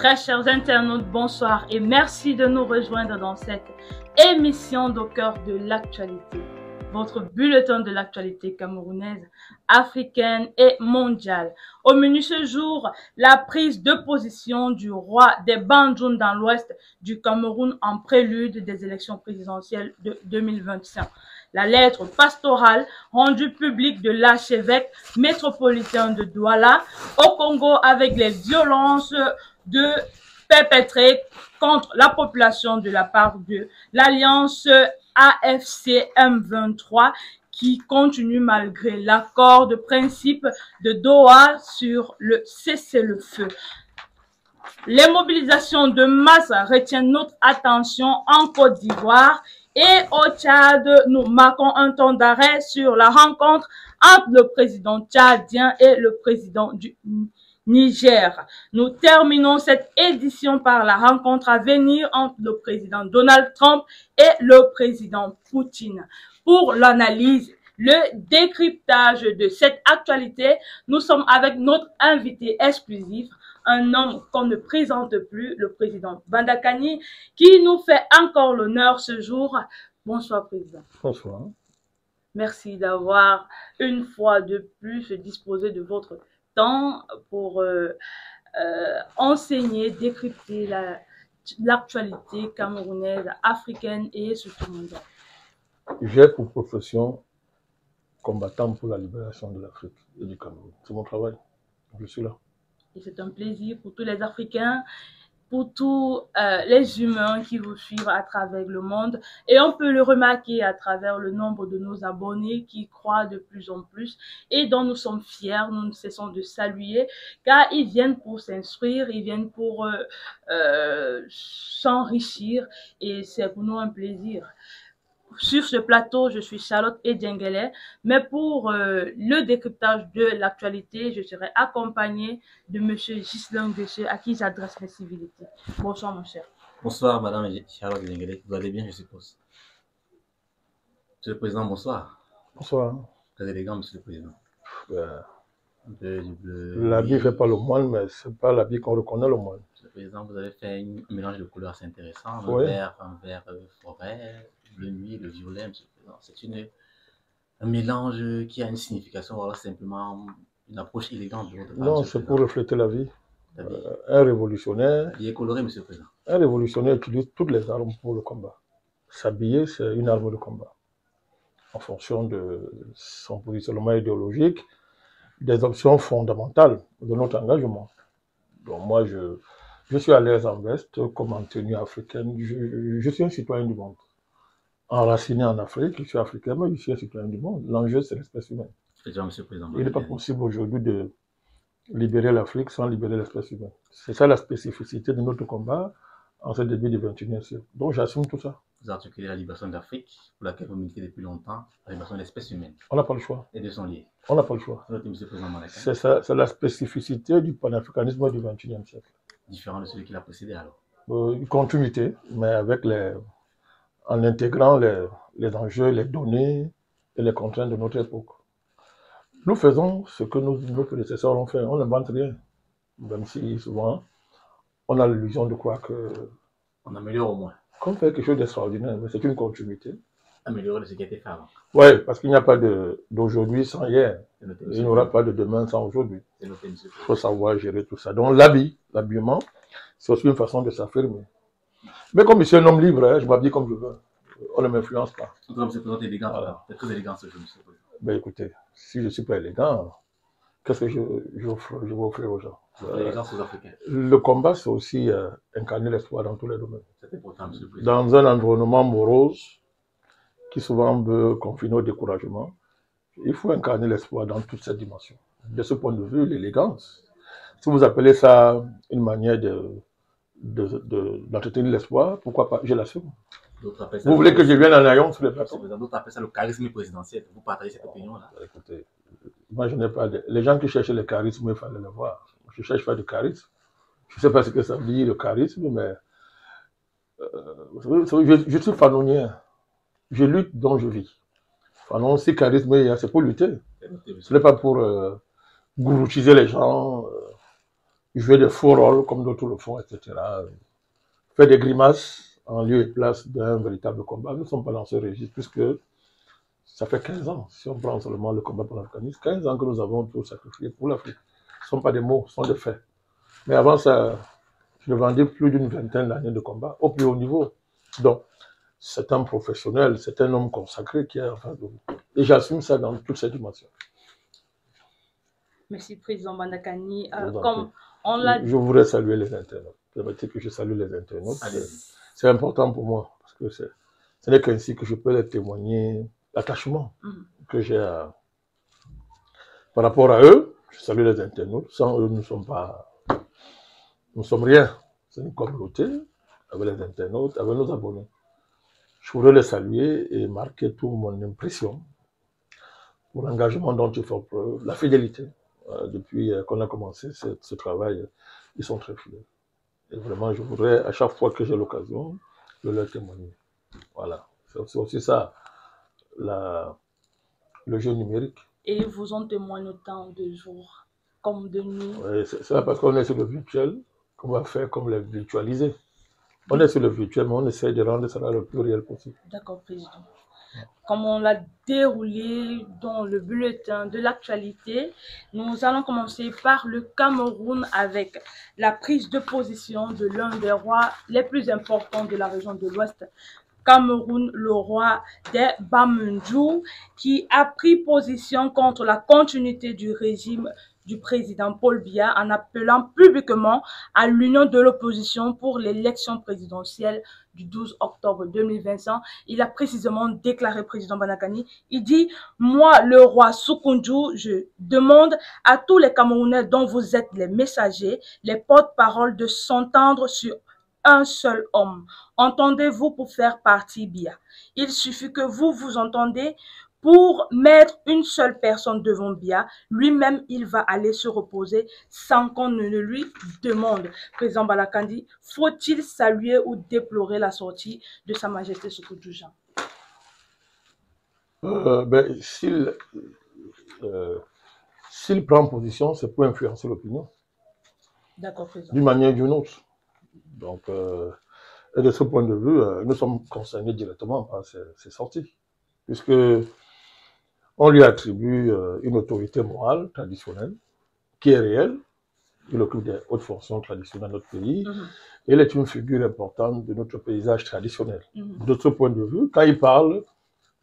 Très chers internautes, bonsoir et merci de nous rejoindre dans cette émission d'au cœur de l'actualité. Votre bulletin de l'actualité camerounaise, africaine et mondiale. Au menu ce jour, la prise de position du roi des Bandjoun dans l'ouest du Cameroun en prélude des élections présidentielles de 2025. La lettre pastorale rendue publique de l'archevêque métropolitain de Douala au Congo avec les violences perpétrées contre la population de la part de l'Alliance AFC M23 qui continue malgré l'accord de principe de Doha sur le cessez-le-feu. Les mobilisations de masse retiennent notre attention en Côte d'Ivoire et au Tchad. Nous marquons un temps d'arrêt sur la rencontre entre le président tchadien et le président du Niger. Nous terminons cette édition par la rencontre à venir entre le président Donald Trump et le président Poutine. Pour l'analyse, le décryptage de cette actualité, nous sommes avec notre invité exclusif, un homme qu'on ne présente plus, le président Bandakani, qui nous fait encore l'honneur ce jour. Bonsoir, président. Bonsoir. Merci d'avoir une fois de plus disposé de votre temps pour enseigner, décrypter l'actualité camerounaise, africaine et surtout mondiale. J'ai pour profession combattant pour la libération de l'Afrique et du Cameroun. C'est mon travail. Je suis là. Et c'est un plaisir pour tous les Africains, pour tous les humains qui vous suivent à travers le monde. Et on peut le remarquer à travers le nombre de nos abonnés qui croient de plus en plus et dont nous sommes fiers, nous ne cessons de saluer, car ils viennent pour s'instruire, ils viennent pour s'enrichir et c'est pour nous un plaisir. Sur ce plateau, je suis Charlotte Edjengele, mais pour le décryptage de l'actualité, je serai accompagnée de M. Ghislain Guéché, à qui j'adresse mes civilités. Bonsoir, mon cher. Bonsoir, Madame Charlotte Edjengele. Vous allez bien, je suppose. Monsieur le Président, bonsoir. Bonsoir. Très élégant, Monsieur le Président. Un peu du bleu. L'habit ne fait pas le moine, mais ce n'est pas l'habit qu'on reconnaît le moine. Monsieur le Président, vous avez fait un mélange de couleurs assez intéressant. Oui. Un vert forêt, bleu nuit, le violet, Monsieur le Président. C'est un mélange qui a une signification, voilà, simplement une approche élégante de votre part. Non, c'est pour refléter la vie. Un révolutionnaire. Il est coloré, Monsieur le Président. Un révolutionnaire utilise toutes les armes pour le combat. S'habiller, c'est une arme de combat. En fonction de son positionnement idéologique, des options fondamentales de notre engagement. Donc moi, je suis à l'aise en veste, comme en tenue africaine. Je suis un citoyen du monde. Enraciné en Afrique, je suis africain, mais je suis un citoyen du monde. L'enjeu, c'est l'espèce humaine. Monsieur le Président. Il n'est pas possible aujourd'hui de libérer l'Afrique sans libérer l'espèce humaine. C'est ça la spécificité de notre combat en ce début du XXIe siècle. Donc j'assume tout ça. Vous articulez la libération de l'Afrique, pour laquelle vous militez depuis longtemps, la libération de l'espèce humaine. On n'a pas le choix. Les deux sont liés. On n'a pas le choix. C'est ça, c'est la spécificité du panafricanisme du XXIe siècle. Différent de celui qui l'a précédé alors. Une continuité, mais avec en intégrant les enjeux, les données et les contraintes de notre époque. Nous faisons ce que nos prédécesseurs ont fait. On n'invente rien. Même si souvent, on a l'illusion de croire que... On améliore au moins. Qu'on fait quelque chose d'extraordinaire, mais c'est une continuité. Améliorer de ce qui a été fait avant. Oui, parce qu'il n'y a pas d'aujourd'hui sans hier. Il n'y aura pas de demain sans aujourd'hui. Il faut savoir gérer tout ça. Donc l'habillement, c'est aussi une façon de s'affirmer. Mais comme je suis un homme libre, hein, je m'habille comme je veux. On ne m'influence pas. Comme c'est très élégant, voilà. C'est très élégant ce jeu, monsieur. Ben écoutez, si je ne suis pas élégant, qu'est-ce que je vais offrir aux gens? L'élégance aux Africains. Le combat, c'est aussi incarner l'espoir dans tous les domaines. C'est important, monsieur le Président. Dans un environnement morose, qui souvent veut confiner au découragement, il faut incarner l'espoir dans toutes ces dimensions. De ce point de vue, l'élégance, si vous appelez ça une manière d'entretenir l'espoir, pourquoi pas? Je l'assume. Vous voulez que je vienne en aillon sur les plateaux? D'autres appellent ça le charisme présidentiel. Vous partagez cette opinion-là? Écoutez, moi je n'ai pas les gens qui cherchent le charisme, il fallait le voir. Je ne cherche pas de charisme. Je ne sais pas ce que ça veut dire le charisme, mais je suis fanonien. Je lutte dont je vis. Fanon, si charisme, c'est pour lutter. Ce n'est pas pour gouroutiser les gens. jouer des faux rôles comme d'autres le font, etc. Faire des grimaces en lieu et place d'un véritable combat. Nous ne sommes pas dans ce registre puisque ça fait 15 ans, si on prend seulement le combat pour l'Afghanistan, 15 ans que nous avons tout sacrifié pour l'Afrique. Ce ne sont pas des mots, ce sont des faits. Mais avant ça, je vendais plus d'une vingtaine d'années de combat au plus haut niveau. Donc, c'est un professionnel, c'est un homme consacré qui est en face de vous. Et j'assume ça dans toutes ses dimensions. Merci, Président Bandakani. Je voudrais saluer les internautes. Permettez que je salue les internautes. C'est important pour moi, parce que ce n'est qu'ainsi que je peux leur témoigner l'attachement que j'ai par rapport à eux. Je salue les internautes. Sans eux, nous ne sommes rien. C'est une communauté avec les internautes, avec nos abonnés. Je voudrais les saluer et marquer toute mon impression pour l'engagement dont ils font preuve, la fidélité. Depuis qu'on a commencé ce travail, ils sont très fidèles. Et vraiment, je voudrais, à chaque fois que j'ai l'occasion, de leur témoigner. Voilà. C'est aussi ça, le jeu numérique. Et ils vous ont témoigné autant de jours comme de nuits. Oui, c'est ça parce qu'on est sur le virtuel, qu'on va faire comme les virtualiser. On est sur le virtuel, mais on essaie de rendre cela le plus réel possible. D'accord, Président. Comme on l'a déroulé dans le bulletin de l'actualité, nous allons commencer par le Cameroun avec la prise de position de l'un des rois les plus importants de la région de l'Ouest, Cameroun, le roi des Bamundjou, qui a pris position contre la continuité du régime du président Paul Biya en appelant publiquement à l'union de l'opposition pour l'élection présidentielle du 12 octobre 2025. Il a précisément déclaré, président Bandakani, il dit « Moi, le roi Soukoundjou, je demande à tous les Camerounais dont vous êtes les messagers, les porte-paroles de s'entendre sur un seul homme. Entendez-vous pour faire partie Biya. Il suffit que vous vous entendez pour mettre une seule personne devant Biya. Lui-même, il va aller se reposer sans qu'on ne le demande. » Président Balakandi, faut-il saluer ou déplorer la sortie de Sa Majesté Sékou Jean? S'il prend position, c'est pour influencer l'opinion. D'accord, Président. D'une manière ou d'une autre. Donc, et de ce point de vue, nous sommes concernés directement par ces sorties, puisque on lui attribue une autorité morale traditionnelle qui est réelle. Il occupe des hautes fonctions traditionnelles dans notre pays. Il est une figure importante de notre paysage traditionnel. De ce point de vue, quand il parle,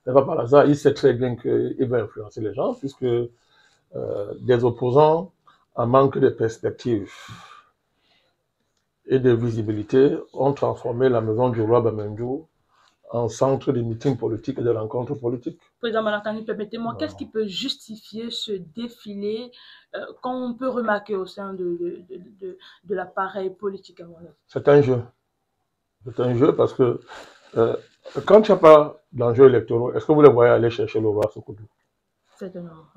c'est pas par hasard, il sait très bien qu'il va influencer les gens, puisque des opposants en manque de perspective et de visibilité ont transformé la maison du roi Bamundjou en centre de meetings politiques et de rencontres politiques. Président Malakani, permettez-moi, qu'est-ce qui peut justifier ce défilé qu'on peut remarquer au sein de l'appareil politique camerounais? C'est un jeu. C'est un jeu parce que quand il n'y a pas d'enjeux électoraux, est-ce que vous les voyez aller chercher le roi Soukoudou?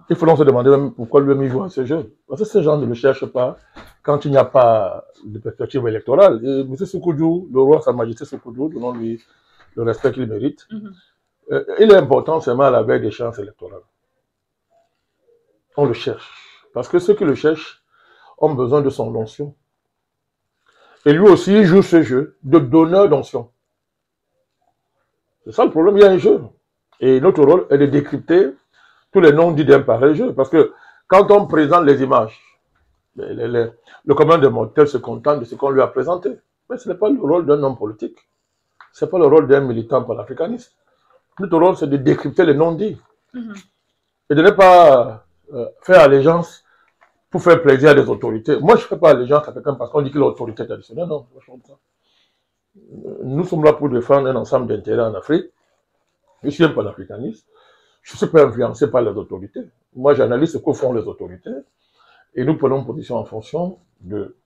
Il faut donc se demander même pourquoi lui-même il joue à ce jeu. Parce que ces gens ne le cherchent pas quand il n'y a pas de perspective électorale. Et M. Soukoudou, le roi Sa Majesté Soukoudou, donnons-lui le respect qu'il mérite, il est important seulement à la veille des chances électorales. On le cherche. Parce que ceux qui le cherchent ont besoin de son onction. Et lui aussi, il joue ce jeu de donneur d'onction. C'est ça le problème, il y a un jeu. Et notre rôle est de décrypter tous les noms dits d'un pareil jeu. Parce que quand on présente les images, le commun des mortels se contente de ce qu'on lui a présenté. Mais ce n'est pas le rôle d'un homme politique. Ce n'est pas le rôle d'un militant panafricaniste. Notre rôle, c'est de décrypter les non-dits. Et de ne pas faire allégeance pour faire plaisir à des autorités. Moi, je ne fais pas allégeance à quelqu'un parce qu'on dit qu'il est l'autorité traditionnelle. Non, nous sommes là pour défendre un ensemble d'intérêts en Afrique. Je suis un panafricaniste. Je ne suis pas influencé par les autorités. Moi, j'analyse ce que font les autorités et nous prenons position en fonction de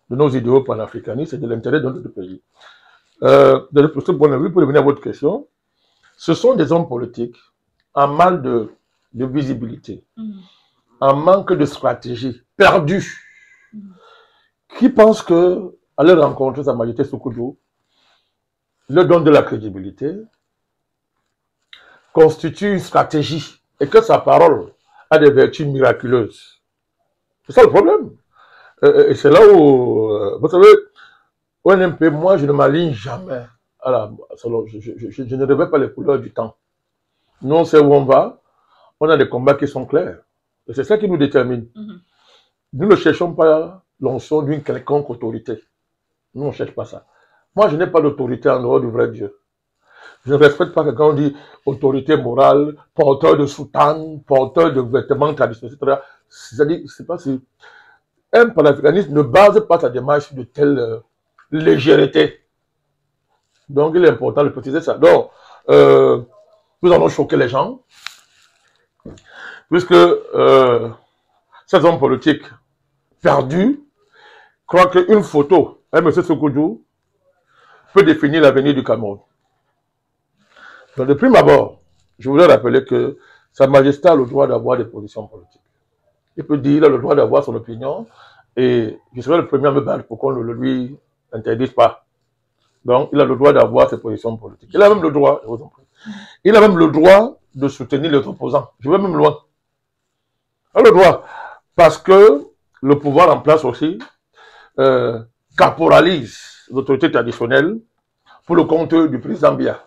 nos idéaux panafricanistes et de l'intérêt de notre pays. De ce point de vue, pour revenir à votre question, ce sont des hommes politiques en mal de visibilité, en manque de stratégie, perdus, qui pensent que aller rencontrer Sa Majesté Soukoudou leur donne de la crédibilité, constitue une stratégie et que sa parole a des vertus miraculeuses. C'est ça le problème. Et c'est là où, vous savez, au NMP, moi, je ne m'aligne jamais. Je ne revais pas les couleurs du temps. Nous, on sait où on va. On a des combats qui sont clairs. Et c'est ça qui nous détermine. Nous ne cherchons pas l'onction d'une quelconque autorité. Nous, on ne cherche pas ça. Moi, je n'ai pas d'autorité en dehors du vrai Dieu. Je ne respecte pas quand on dit autorité morale, porteur de soutane, porteur de vêtements traditionnels, etc. C'est-à-dire, c'est pas si... Un panafricaniste ne base pas sa démarche sur de telle légèreté. Donc, il est important de préciser ça. Donc, nous allons choquer les gens, puisque ces hommes politiques perdus croient qu'une photo, M. Sékou peut définir l'avenir du Cameroun. Donc, de prime abord, je voudrais rappeler que Sa Majesté a le droit d'avoir des positions politiques. Il peut dire, il a le droit d'avoir son opinion, et je serai le premier à me battre pour qu'on ne le lui interdise pas. Donc, il a le droit d'avoir ses positions politiques. Il a même le droit, je vous en prie, il a même le droit de soutenir les opposants. Je vais même loin. Il a le droit. Parce que le pouvoir en place aussi caporalise l'autorité traditionnelle pour le compte du président Biya.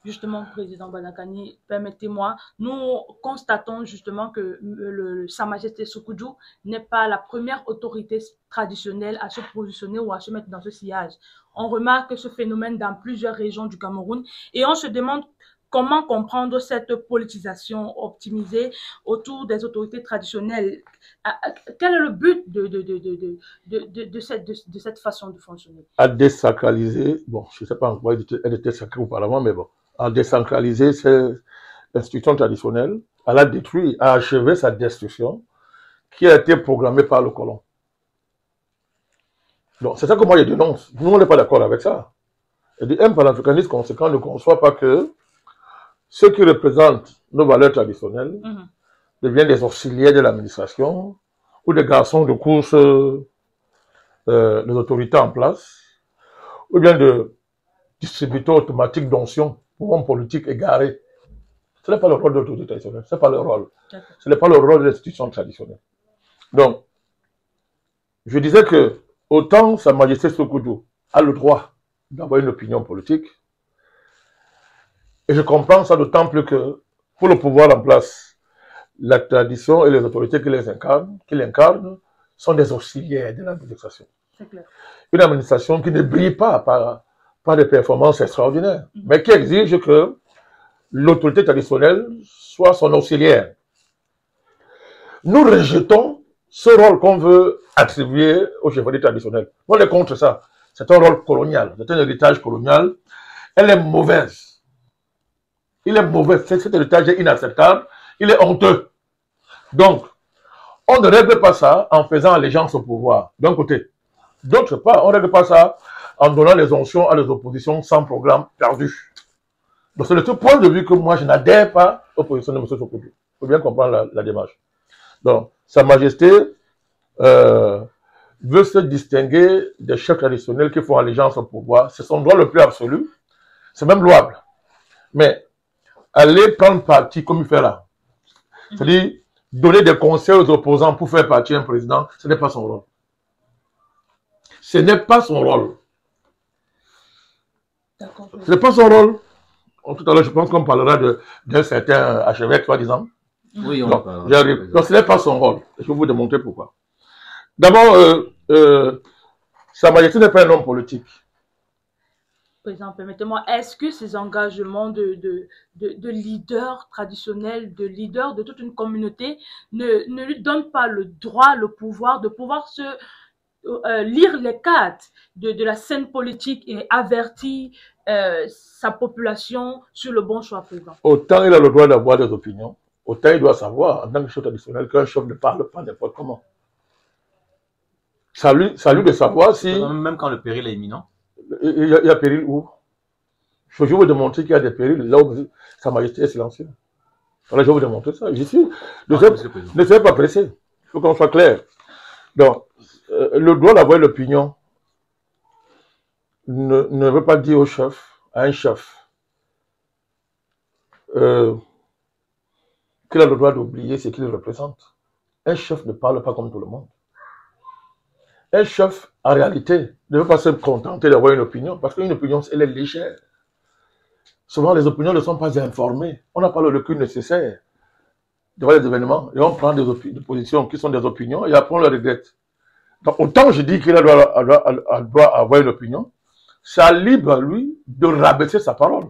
Justement, Président Balakani, permettez-moi, nous constatons justement que Sa Majesté Sékou n'est pas la première autorité traditionnelle à se positionner ou à se mettre dans ce sillage. On remarque ce phénomène dans plusieurs régions du Cameroun et on se demande comment comprendre cette politisation optimisée autour des autorités traditionnelles. Quel est le but de cette façon de fonctionner? À désacraliser, bon, je ne sais pas en quoi elle était sacrée auparavant, mais bon, à décentraliser ces institutions traditionnelles, à la détruire, à achever sa destruction qui a été programmée par le colon. Donc, c'est ça que moi je dénonce. Nous, on n'est pas d'accord avec ça. Et un panafricaniste conséquent ne conçoit pas que ceux qui représentent nos valeurs traditionnelles deviennent des auxiliaires de l'administration ou des garçons de course des autorités en place, ou bien de distributeurs automatiques d'onction pour hommes politiques égarés. Ce n'est pas le rôle de l'autorité traditionnelle, ce n'est pas le rôle. Ce n'est pas le rôle de l'institution traditionnelle. Donc, je disais que autant Sa Majesté Sékou a le droit d'avoir une opinion politique, et je comprends ça d'autant plus que pour le pouvoir en place, la tradition et les autorités qui l'incarnent sont des auxiliaires de l'administration. Une administration qui ne brille pas par des performances extraordinaires, mais qui exige que l'autorité traditionnelle soit son auxiliaire. Nous rejetons ce rôle qu'on veut attribuer aux chefferies traditionnelles. On est contre ça. C'est un rôle colonial, c'est un héritage colonial. Elle est mauvaise. Il est mauvais. Cet héritage est inacceptable. Il est honteux. Donc, on ne règle pas ça en faisant allégeance au pouvoir, d'un côté. D'autre part, on ne règle pas ça en donnant les onctions à les oppositions sans programme perdu. Donc, c'est de ce point de vue que moi, je n'adhère pas aux positions de M. Sékou. Il faut bien comprendre la démarche. Donc, Sa Majesté veut se distinguer des chefs traditionnels qui font allégeance au pouvoir. C'est son droit le plus absolu. C'est même louable. Mais aller prendre parti comme il fait là, c'est-à-dire donner des conseils aux opposants pour faire partir un président, ce n'est pas son rôle. Ce n'est pas son rôle. Ce n'est pas son rôle. Tout à l'heure, je pense qu'on parlera d'un certain archevêque, soi-disant. Oui, on donc, parle. j'arrive. Donc, ce n'est pas son rôle. Je vais vous démontrer pourquoi. D'abord, Sa Majesté n'est pas un homme politique. Président, permettez-moi, est-ce que ces engagements de leader traditionnel, de leader de toute une communauté, ne lui donnent pas le droit, le pouvoir de pouvoir se lire les cartes de la scène politique et avertir sa population sur le bon choix présent? Autant il a le droit d'avoir des opinions, autant il doit savoir, en tant que chef traditionnel, qu'un chef ne parle pas n'importe comment. Ça lui de savoir si... Même quand le péril est imminent. Il y a péril où? Je vais vous démontrer qu'il y a des périls là où Sa Majesté est silencieuse. Alors je vais vous démontrer ça. Ici, ne soyez pas pressé. Il faut qu'on soit clair. Donc, le droit d'avoir l'opinion ne veut pas dire au chef, à un chef, qu'il a le droit d'oublier ce qu'il représente. Un chef ne parle pas comme tout le monde. Un chef, en réalité, ne veut pas se contenter d'avoir une opinion, parce qu'une opinion, elle est légère. Souvent, les opinions ne sont pas informées. On n'a pas le recul nécessaire devant les événements, et on prend des positions qui sont des opinions, et après on le regrette. Donc, autant je dis qu'il doit avoir une opinion, c'est libre à lui de rabaisser sa parole.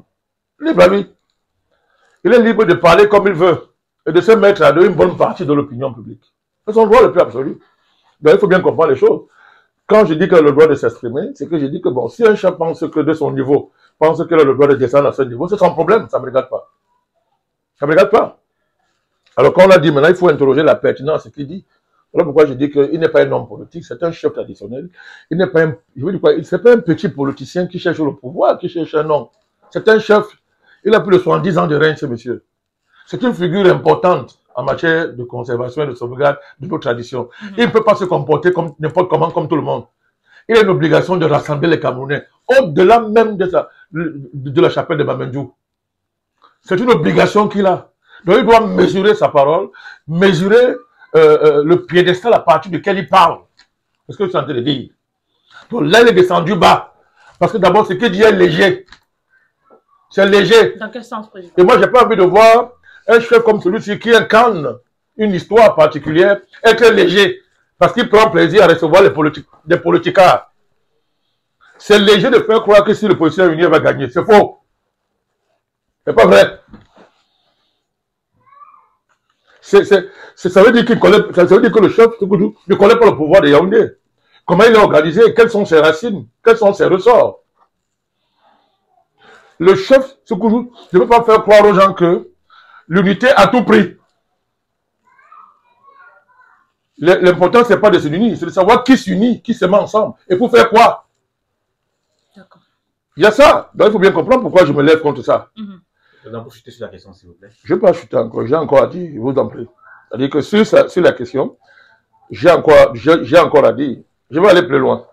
Libre à lui. Il est libre de parler comme il veut, et de se mettre à une bonne partie de l'opinion publique. C'est son droit le plus absolu. Donc, il faut bien comprendre les choses. Quand je dis qu'il a le droit de s'exprimer, c'est que je dis que bon, si un chef pense que de son niveau, pense qu'il a le droit de descendre à ce niveau, c'est son problème, ça ne me regarde pas. Ça ne me regarde pas. Alors quand on a dit maintenant, il faut interroger la pertinence de ce qu'il dit. Voilà pourquoi je dis qu'il n'est pas un homme politique, c'est un chef traditionnel. Il n'est pas un, je veux dire quoi, c'est pas un petit politicien qui cherche le pouvoir, qui cherche un nom. C'est un chef. Il a plus de 70 ans de règne, ce monsieur. C'est une figure importante en matière de conservation et de sauvegarde de nos traditions. Il ne peut pas se comporter comme n'importe comment, comme tout le monde. Il a une obligation de rassembler les Camerounais, au-delà même de la chapelle de Bamendou. C'est une obligation qu'il a. Donc il doit mesurer sa parole, mesurer le piédestal à partir duquel il parle. C'est ce que je suis en train de dire. Donc là, il est descendu bas. Parce que d'abord, ce qu'il dit est léger. C'est léger. Dans quel sens, président? Et moi, j'ai pas envie de voir un chef comme celui-ci qui incarne une histoire particulière être léger. Parce qu'il prend plaisir à recevoir des politicards. C'est léger de faire croire que si le politicien uni va gagner. C'est faux. C'est pas vrai. Ça veut dire que le chef ne connaît pas le pouvoir de Yaoundé. Comment il est organisé, quelles sont ses racines, quels sont ses ressorts. Le chef, ne peut pas faire croire aux gens que l'unité à tout prix. L'important, ce n'est pas de s'unir, c'est de savoir qui s'unit, qui se met ensemble. Et pour faire quoi? D'accord. Il y a ça. Donc, il faut bien comprendre pourquoi je me lève contre ça. Président, pour chuter sur la question, s'il vous plaît. Je ne vais pas chuter encore. J'ai encore à dire, je vous en prie. C'est-à-dire que sur la question, j'ai encore à dire. Je vais aller plus loin.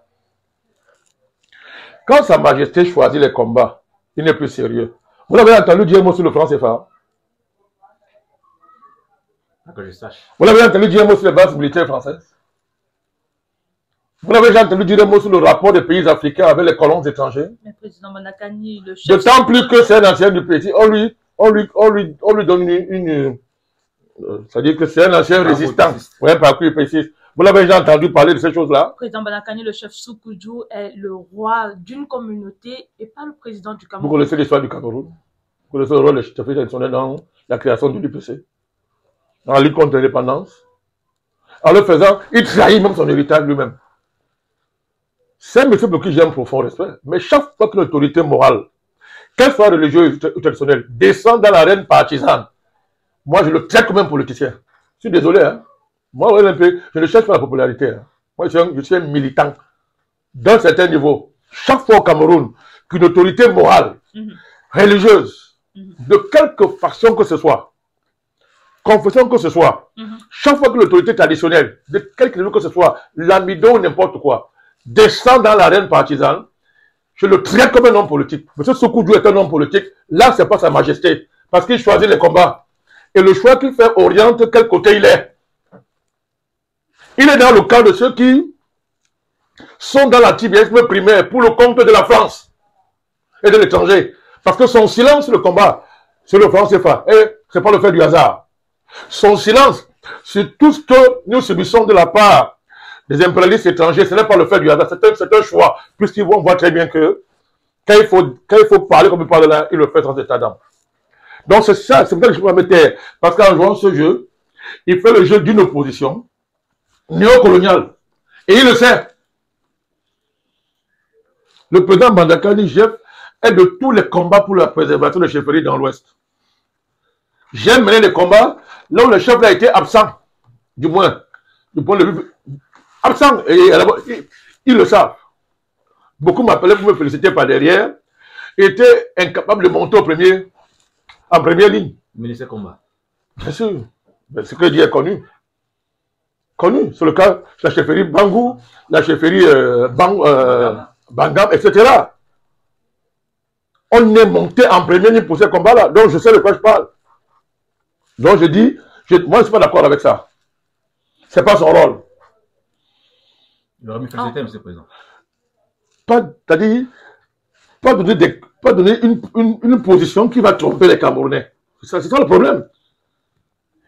Quand Sa Majesté choisit les combats, il n'est plus sérieux. Vous l'avez entendu dire un mot sur le franc CFA? Que je sache. Vous l'avez entendu dire un mot sur les bases militaires françaises? Vous l'avez déjà entendu dire un mot sur le rapport des pays africains avec les colons étrangers? Mais président Banakani, le chef... D'autant plus que c'est un ancien du pays. On lui donne c'est-à-dire que c'est un ancien résistant. Oui, un parcours PCiste. Vous l'avez déjà entendu parler de ces choses-là? Président Banakani, le chef Soukoudjou, est le roi d'une communauté et pas le président du Cameroun. Vous connaissez l'histoire du Cameroun? Vous connaissez le rôle des chefs traditionnels dans la création de l'UPC? Dans la lutte contre l'indépendance? En le faisant, il trahit même son héritage lui-même. C'est un monsieur pour qui j'ai un profond respect. Mais chaque fois que l'autorité morale, qu'elle soit religieuse ou traditionnelle, descend dans l'arène partisane, moi je le traite comme un politicien. Je suis désolé, hein. Moi, je ne cherche pas la popularité. Hein. Moi, je suis un militant. D'un certain niveau, chaque fois au Cameroun, qu'une autorité morale, religieuse, de quelque façon que ce soit, confession que ce soit, chaque fois que l'autorité traditionnelle, de quelque niveau que ce soit, l'amido ou n'importe quoi, descend dans l'arène partisane, je le traite comme un homme politique. M. Soukoudjou est un homme politique. Là, ce n'est pas Sa Majesté. Parce qu'il choisit les combats. Et le choix qu'il fait oriente quel côté il est. Il est dans le camp de ceux qui sont dans l'activisme primaire pour le compte de la France et de l'étranger. Parce que son silence sur le combat, sur le franc CFA, ce n'est pas le fait du hasard. Son silence sur tout ce que nous subissons de la part des impérialistes étrangers, ce n'est pas le fait du hasard, c'est un choix. Puisqu'ils vont voir très bien que quand il faut parler comme il parle là, il le fait sans état d'âme. Donc c'est ça, c'est pour ça que je peux me taire. Parce qu'en jouant ce jeu, il fait le jeu d'une opposition néocoloniale. Et il le sait. Le président Bandakani Jeff est de tous les combats pour la préservation des chefferies dans l'Ouest. J'aime mener les combats là où le chef a été absent. Du moins, du point de vue absent. Et ils le savent. Beaucoup m'appelaient pour me féliciter par derrière. Ils étaient incapables de monter en première ligne. Mener ces combats. Bien sûr. Mais ce que je dis est connu. Connu. C'est le cas, la chefferie Bangou, la chefferie Bangam, etc. On est monté en première ligne pour ces combats-là. Donc je sais de quoi je parle. Donc je dis, moi je ne suis pas d'accord avec ça. Ce n'est pas son rôle. Il aurait mieux fait le thème, monsieur le président. C'est-à-dire, pas donner une position qui va tromper les Camerounais. C'est ça le problème.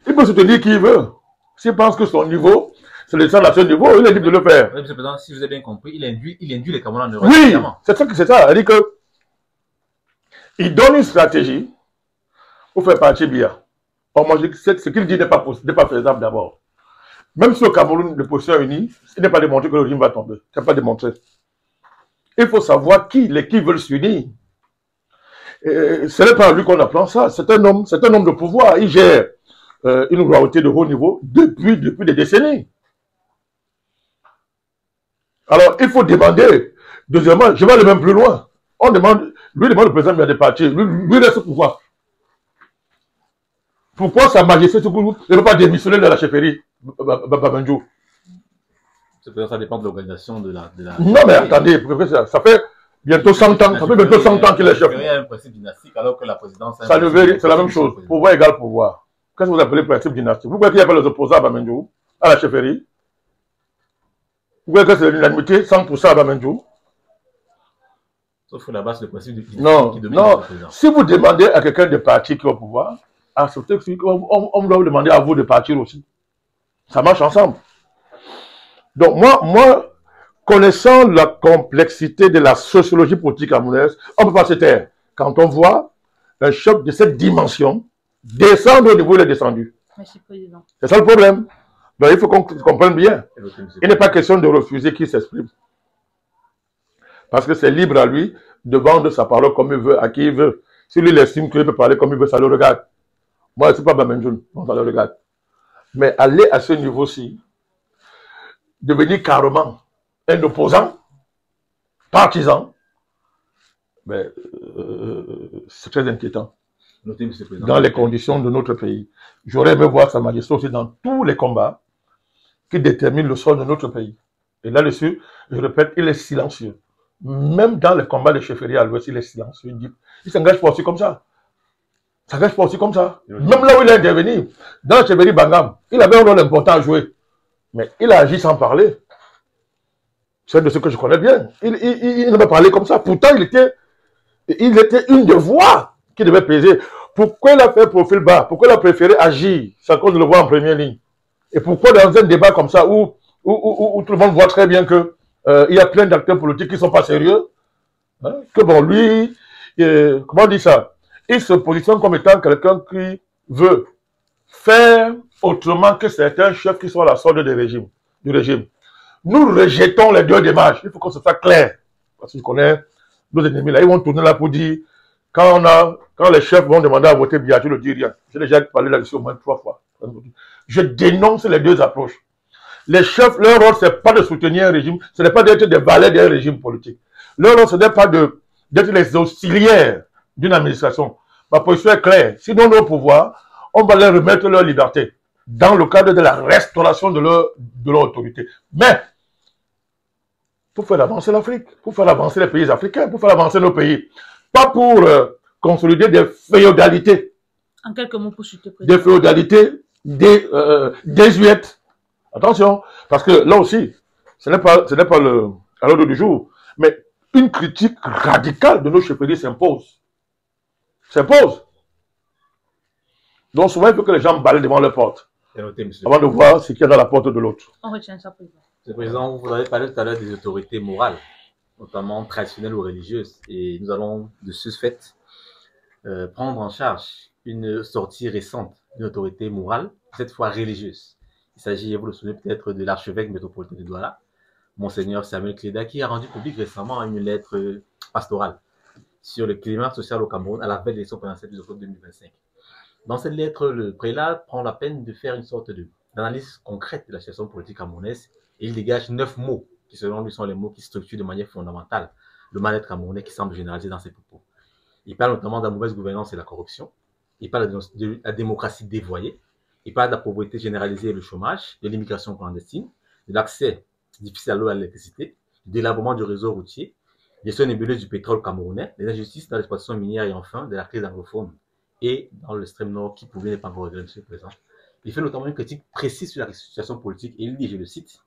Il peut soutenir qui il veut. S'il pense que son niveau, c'est le centre à ce niveau, il est libre de le faire. Oui, monsieur le président, si vous avez bien compris, il induit les Camerounais en Europe. Oui, c'est ça. C'est-à-dire que il donne une stratégie pour faire partie BIA. Or, moi, je dis que ce qu'il dit n'est pas faisable d'abord. Même si le Cameroun de position unie, il n'est pas démontré que le régime va tomber. Ce n'est pas démontré. Il faut savoir qui veulent s'unir. Ce n'est pas lui qu'on apprend ça. C'est un homme de pouvoir. Il gère une royauté de haut niveau depuis des décennies. Alors, il faut demander. Deuxièmement, je vais aller même plus loin. Lui demande le président de partir. Lui laisse le pouvoir. Pourquoi Sa Majesté ne peut pas démissionner de la chefferie Babandjou? Ça dépend de l'organisation de la... Non, mais attendez, ça fait bientôt 100 ans. Ça fait bientôt 100 ans qu'il est chef. Il y a un principe dynastique alors que la présidence... C'est la même chose. Pouvoir égale pouvoir. Qu'est-ce que vous appelez principe dynastique? Vous croyez qu'il y a les opposants à Babandjou, à la chefferie? Vous croyez que c'est l'unanimité 100% à Babandjou? Sauf que là-bas, c'est le principe qui domine. Non, si vous demandez à quelqu'un de partir qui est au pouvoir, on doit vous demander à vous de partir aussi. Ça marche ensemble. Donc moi, connaissant la complexité de la sociologie politique camerounaise, on ne peut pas se taire. Quand on voit un chef de cette dimension descendre au niveau où il est descendu. C'est ça le problème. Donc il faut qu'on comprenne bien. Il n'est pas question de refuser qu'il s'exprime. Parce que c'est libre à lui de vendre sa parole comme il veut, à qui il veut. Si lui il estime qu'il peut parler comme il veut, ça le regarde. Moi, je ne suis pas Babandjou, ça le regarde. Mais aller à ce niveau-ci, devenir carrément un opposant, partisan, c'est très inquiétant. Dans les conditions de notre pays. J'aurais aimé voir Sa Majesté aussi dans tous les combats qui déterminent le sort de notre pays. Et là-dessus, je répète, il est silencieux. Même dans les combats de chefferie à l'Ouest, il est silencieux. Il ne s'engage pas aussi comme ça. Ça ne s'engage pas aussi comme ça. Même là où il est intervenu, dans la chefferie Bangam, il avait un rôle important à jouer. Mais il a agi sans parler. C'est de ce que je connais bien. Il n'a pas parlé comme ça. Pourtant, il était une des voix qui devait peser. Pourquoi il a fait profil bas? Pourquoi il a préféré agir sans qu'on ne le voit en première ligne? Et pourquoi dans un débat comme ça où tout le monde voit très bien que il y a plein d'acteurs politiques qui ne sont pas sérieux, hein, que bon, lui, comment on dit ça? Il se positionne comme étant quelqu'un qui veut faire autrement que certains chefs qui sont à la solde du régime. Nous rejetons les deux démarches. Il faut qu'on se fasse clair. Parce que je connais nos ennemis là, ils vont tourner là pour dire, quand les chefs vont demander à voter Biya, tu ne dis rien. J'ai déjà parlé là-dessus au moins 3 fois. Je dénonce les deux approches. Les chefs, leur rôle, ce n'est pas de soutenir un régime, ce n'est pas d'être des valets d'un régime politique. Leur rôle, ce n'est pas d'être les auxiliaires d'une administration. Ma position est claire. Sinon, nos pouvoirs, on va leur remettre leur liberté dans le cadre de la restauration de leur autorité. Mais, pour faire avancer l'Afrique, pour faire avancer les pays africains, pour faire avancer nos pays, pas pour consolider des féodalités. En quelques mots, pour chuter. Des féodalités désuètes. Attention, parce que là aussi, ce n'est pas à l'ordre du jour, mais une critique radicale de nos chefferies s'impose. Donc souvent, il faut que les gens balayent devant leur porte, avant de voir ce qu'il y a dans la porte de l'autre. On retient ça, président. Monsieur le président, vous avez parlé tout à l'heure des autorités morales, notamment traditionnelles ou religieuses, et nous allons de ce fait prendre en charge une sortie récente d'une autorité morale, cette fois religieuse. Il s'agit, vous le souvenez peut-être, de l'archevêque métropolitain de Douala, Monseigneur Samuel Cléda, qui a rendu public récemment une lettre pastorale sur le climat social au Cameroun à la veille de l'élection présidentielle de octobre 2025. Dans cette lettre, le prélat prend la peine de faire une sorte d'analyse concrète de la situation politique camerounaise et il dégage 9 mots qui, selon lui, sont les mots qui structurent de manière fondamentale le mal-être camerounais qui semble généralisé dans ses propos. Il parle notamment de la mauvaise gouvernance et de la corruption. Il parle de la démocratie dévoyée. Il parle de la pauvreté généralisée et le chômage, de l'immigration clandestine, de l'accès difficile à l'eau et à l'électricité, du délabrement du réseau routier, des gestion nébuleuse du pétrole camerounais, des injustices dans l'exploitation minière et enfin de la crise anglophone et dans l'extrême nord qui pouvait n'est pas encore réglé, monsieur le président. Il fait notamment une critique précise sur la situation politique et il dit, je le cite,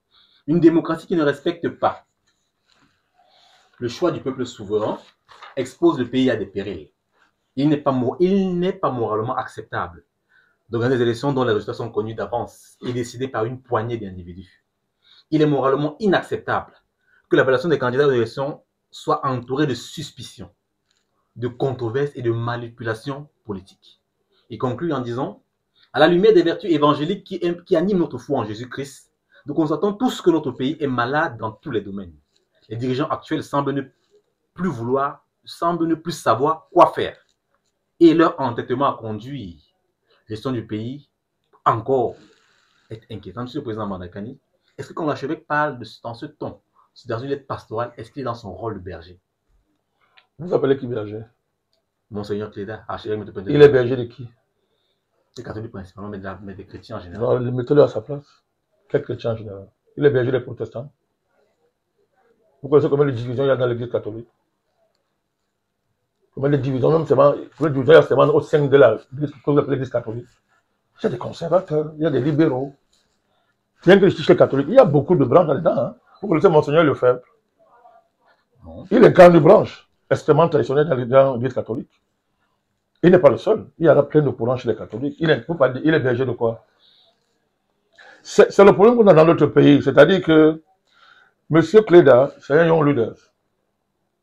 Une démocratie qui ne respecte pas le choix du peuple souverain expose le pays à des périls. Il n'est pas moralement acceptable d'organiser des élections dont les résultats sont connus d'avance et décidés par une poignée d'individus. Il est moralement inacceptable que l'évaluation des candidats aux élections soit entourée de suspicions, de controverses et de manipulations politiques. Il conclut en disant, à la lumière des vertus évangéliques qui animent notre foi en Jésus-Christ, nous constatons tous que notre pays est malade dans tous les domaines. Les dirigeants actuels semblent ne plus savoir quoi faire. Et leur entêtement à conduire la gestion du pays encore est inquiétant. Monsieur le président Mandakani, est-ce que quand l'archevêque parle dans ce ton, dans une lettre pastorale, est-ce qu'il est dans son rôle de berger? Vous appelez qui berger? Monseigneur Cléda, archevêque de... Il est berger de qui? Des catholiques principalement, mais des chrétiens en général. Non, mettez-le à sa place. Quel chrétien en général? Il est berger des protestants. Vous connaissez combien de divisions il y a dans l'église catholique? Combien de divisions, même seulement, combien de divisions il y a seulement au sein de l'église catholique? Il y a des conservateurs, il y a des libéraux. Rien que les catholiques, il y a beaucoup de branches là-dedans. Hein. Vous connaissez Monseigneur Lefebvre? Il incarne une branche extrêmement traditionnelle dans l'église catholique. Il n'est pas le seul. Il y en a plein de courants chez les catholiques. Il est berger de quoi? C'est le problème qu'on a dans notre pays. C'est-à-dire que M. Cléda, c'est un young leader.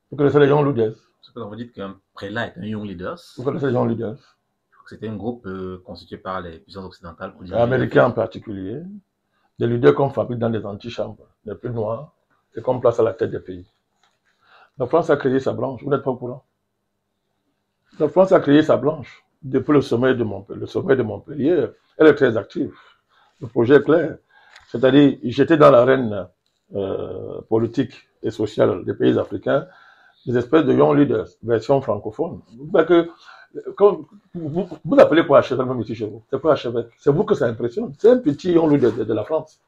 Vous connaissez les young leaders? Vous dites qu'un prélat est un young leader. Vous connaissez les young leaders? C'était un groupe constitué par les puissances occidentales. Américains en particulier. Des leaders qu'on fabrique dans des antichambres, les plus noirs, et qu'on place à la tête des pays. La France a créé sa branche. Vous n'êtes pas au courant? La France a créé sa branche depuis le sommet de Montpellier. Elle est très active. Le projet est clair. C'est-à-dire, j'étais dans l'arène politique et sociale des pays africains, des espèces de young leaders, version francophone. Vous appelez quoi archevêque même ici chez vous? C'est quoi archevêque? C'est vous que ça impressionne. C'est un petit young leader de la France.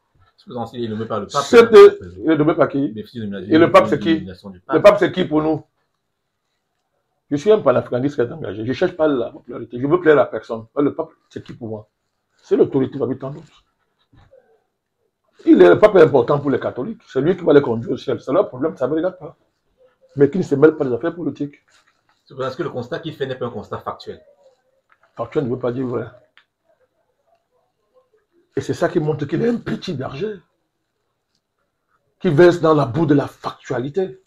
Il est nommé par le pape. Il est nommé par qui? Et le pape c'est qui? Le pape c'est qui pour nous? Je suis un panafricaniste très engagé. Je ne cherche pas la popularité. Je veux plaire à personne. Le pape c'est qui pour moi? C'est l'autorité parmi tant d'autres. Le pape est important pour les catholiques. C'est lui qui va les conduire au ciel. C'est leur problème, ça ne me regarde pas. Mais qui ne se mêle pas des affaires politiques. C'est parce que le constat qu'il fait n'est pas un constat factuel. Factuel ne veut pas dire vrai. Et c'est ça qui montre qu'il est un petit berger. Qui verse dans la boue de la factualité.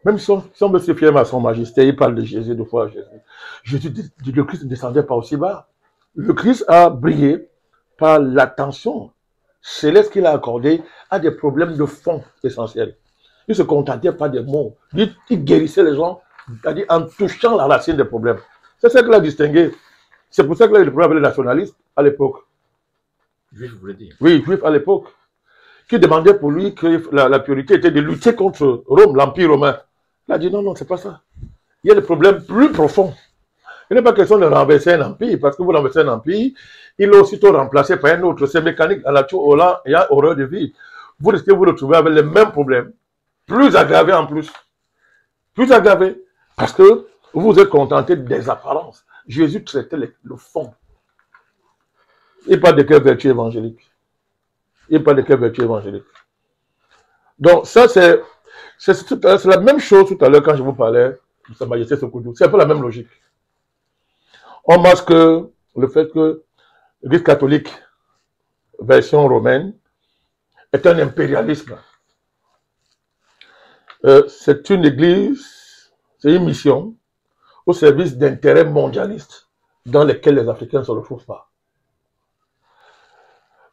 Même si on veut se fier à son majesté, il parle de Jésus, de foi à Jésus. Le Christ ne descendait pas aussi bas. Le Christ a brillé par l'attention céleste qu'il a accordée à des problèmes de fond essentiels. Il ne se contentait pas des mots. Il guérissait les gens en touchant la racine des problèmes. C'est ça qu'il a distingué. C'est pour ça qu'il a eu le problème avec les nationalistes à l'époque. Juif, vous voulez dire? Oui, juif à l'époque. Qui demandait pour lui que la priorité était de lutter contre Rome, l'Empire romain. Il a dit non, non, c'est pas ça. Il y a des problèmes plus profonds. Il n'est pas question de renverser un empire, parce que vous renversez un empire, il est aussitôt remplacé par un autre. C'est mécanique à la Hollande, il y a horreur de vie. Vous risquez de vous retrouver avec les mêmes problèmes, plus aggravés en plus. Plus aggravés, parce que vous vous êtes contenté des apparences. Jésus traitait le fond. Il parle de quelle vertu évangélique? Il parle de quelle vertu évangélique? Donc ça c'est la même chose tout à l'heure quand je vous parlais de Sa Majesté Sokoudou. C'est un peu la même logique. On masque le fait que l'Église catholique, version romaine, est un impérialisme. C'est une église, c'est une mission au service d'intérêts mondialistes dans lesquels les Africains ne se retrouvent pas.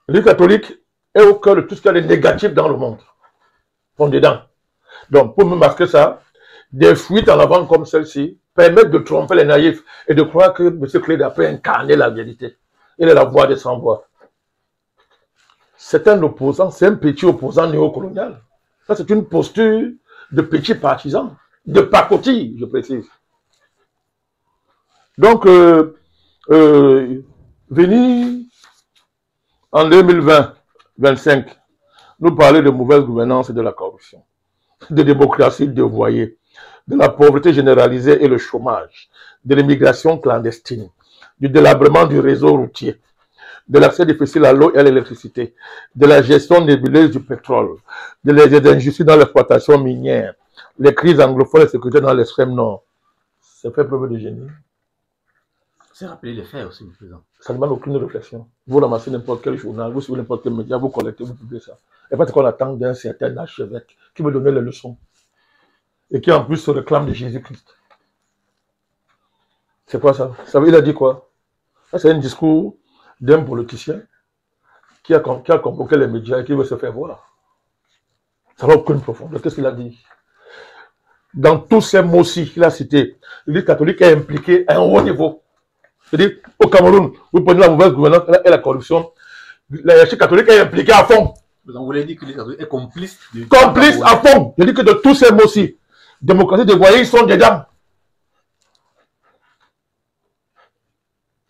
L'Église catholique est au cœur de tout ce qu'il y a de négatif dans le monde. On est dedans. Donc, pour me masquer ça, des fuites en avant comme celle-ci permettent de tromper les naïfs et de croire que M. Cléda peut incarner la vérité. Il est la voix des sans-voix. C'est un opposant, c'est un petit opposant néocolonial. Ça, c'est une posture de petit partisan, de pacotille, je précise. Donc, venir en 2020-25, nous parler de mauvaise gouvernance et de la corruption, de démocratie dévoyée, de la pauvreté généralisée et le chômage, de l'immigration clandestine, du délabrement du réseau routier, de l'accès difficile à l'eau et à l'électricité, de la gestion nébuleuse du pétrole, des injustices dans l'exploitation minière, les crises anglophones et sécuritaires dans l'extrême nord. C'est fait preuve de génie. C'est rappeler les faits aussi, le président. Ça ne demande aucune réflexion. Vous ramassez n'importe quel journal, vous suivez n'importe quel média, vous collectez, vous publiez ça. Et parce qu'on attend d'un certain archevêque qui veut donner les leçons. Et qui en plus se réclame de Jésus-Christ. C'est quoi ça? Il a dit quoi? Ça, c'est un discours d'un politicien qui a convoqué les médias et qui veut se faire voir. Ça n'a aucune profondeur. Qu'est-ce qu'il a dit? Dans tous ces mots-ci qu'il a cités, l'Église catholique est impliquée à un haut niveau. C'est-à-dire, au Cameroun, vous prenez la mauvaise gouvernance et la corruption, l'Église catholique est impliquée à fond. Vous voulez dire que l'Église catholique est complice de... Complice à fond. Je dis que de tous ces mots-ci, démocratie des voyous, ils sont dedans.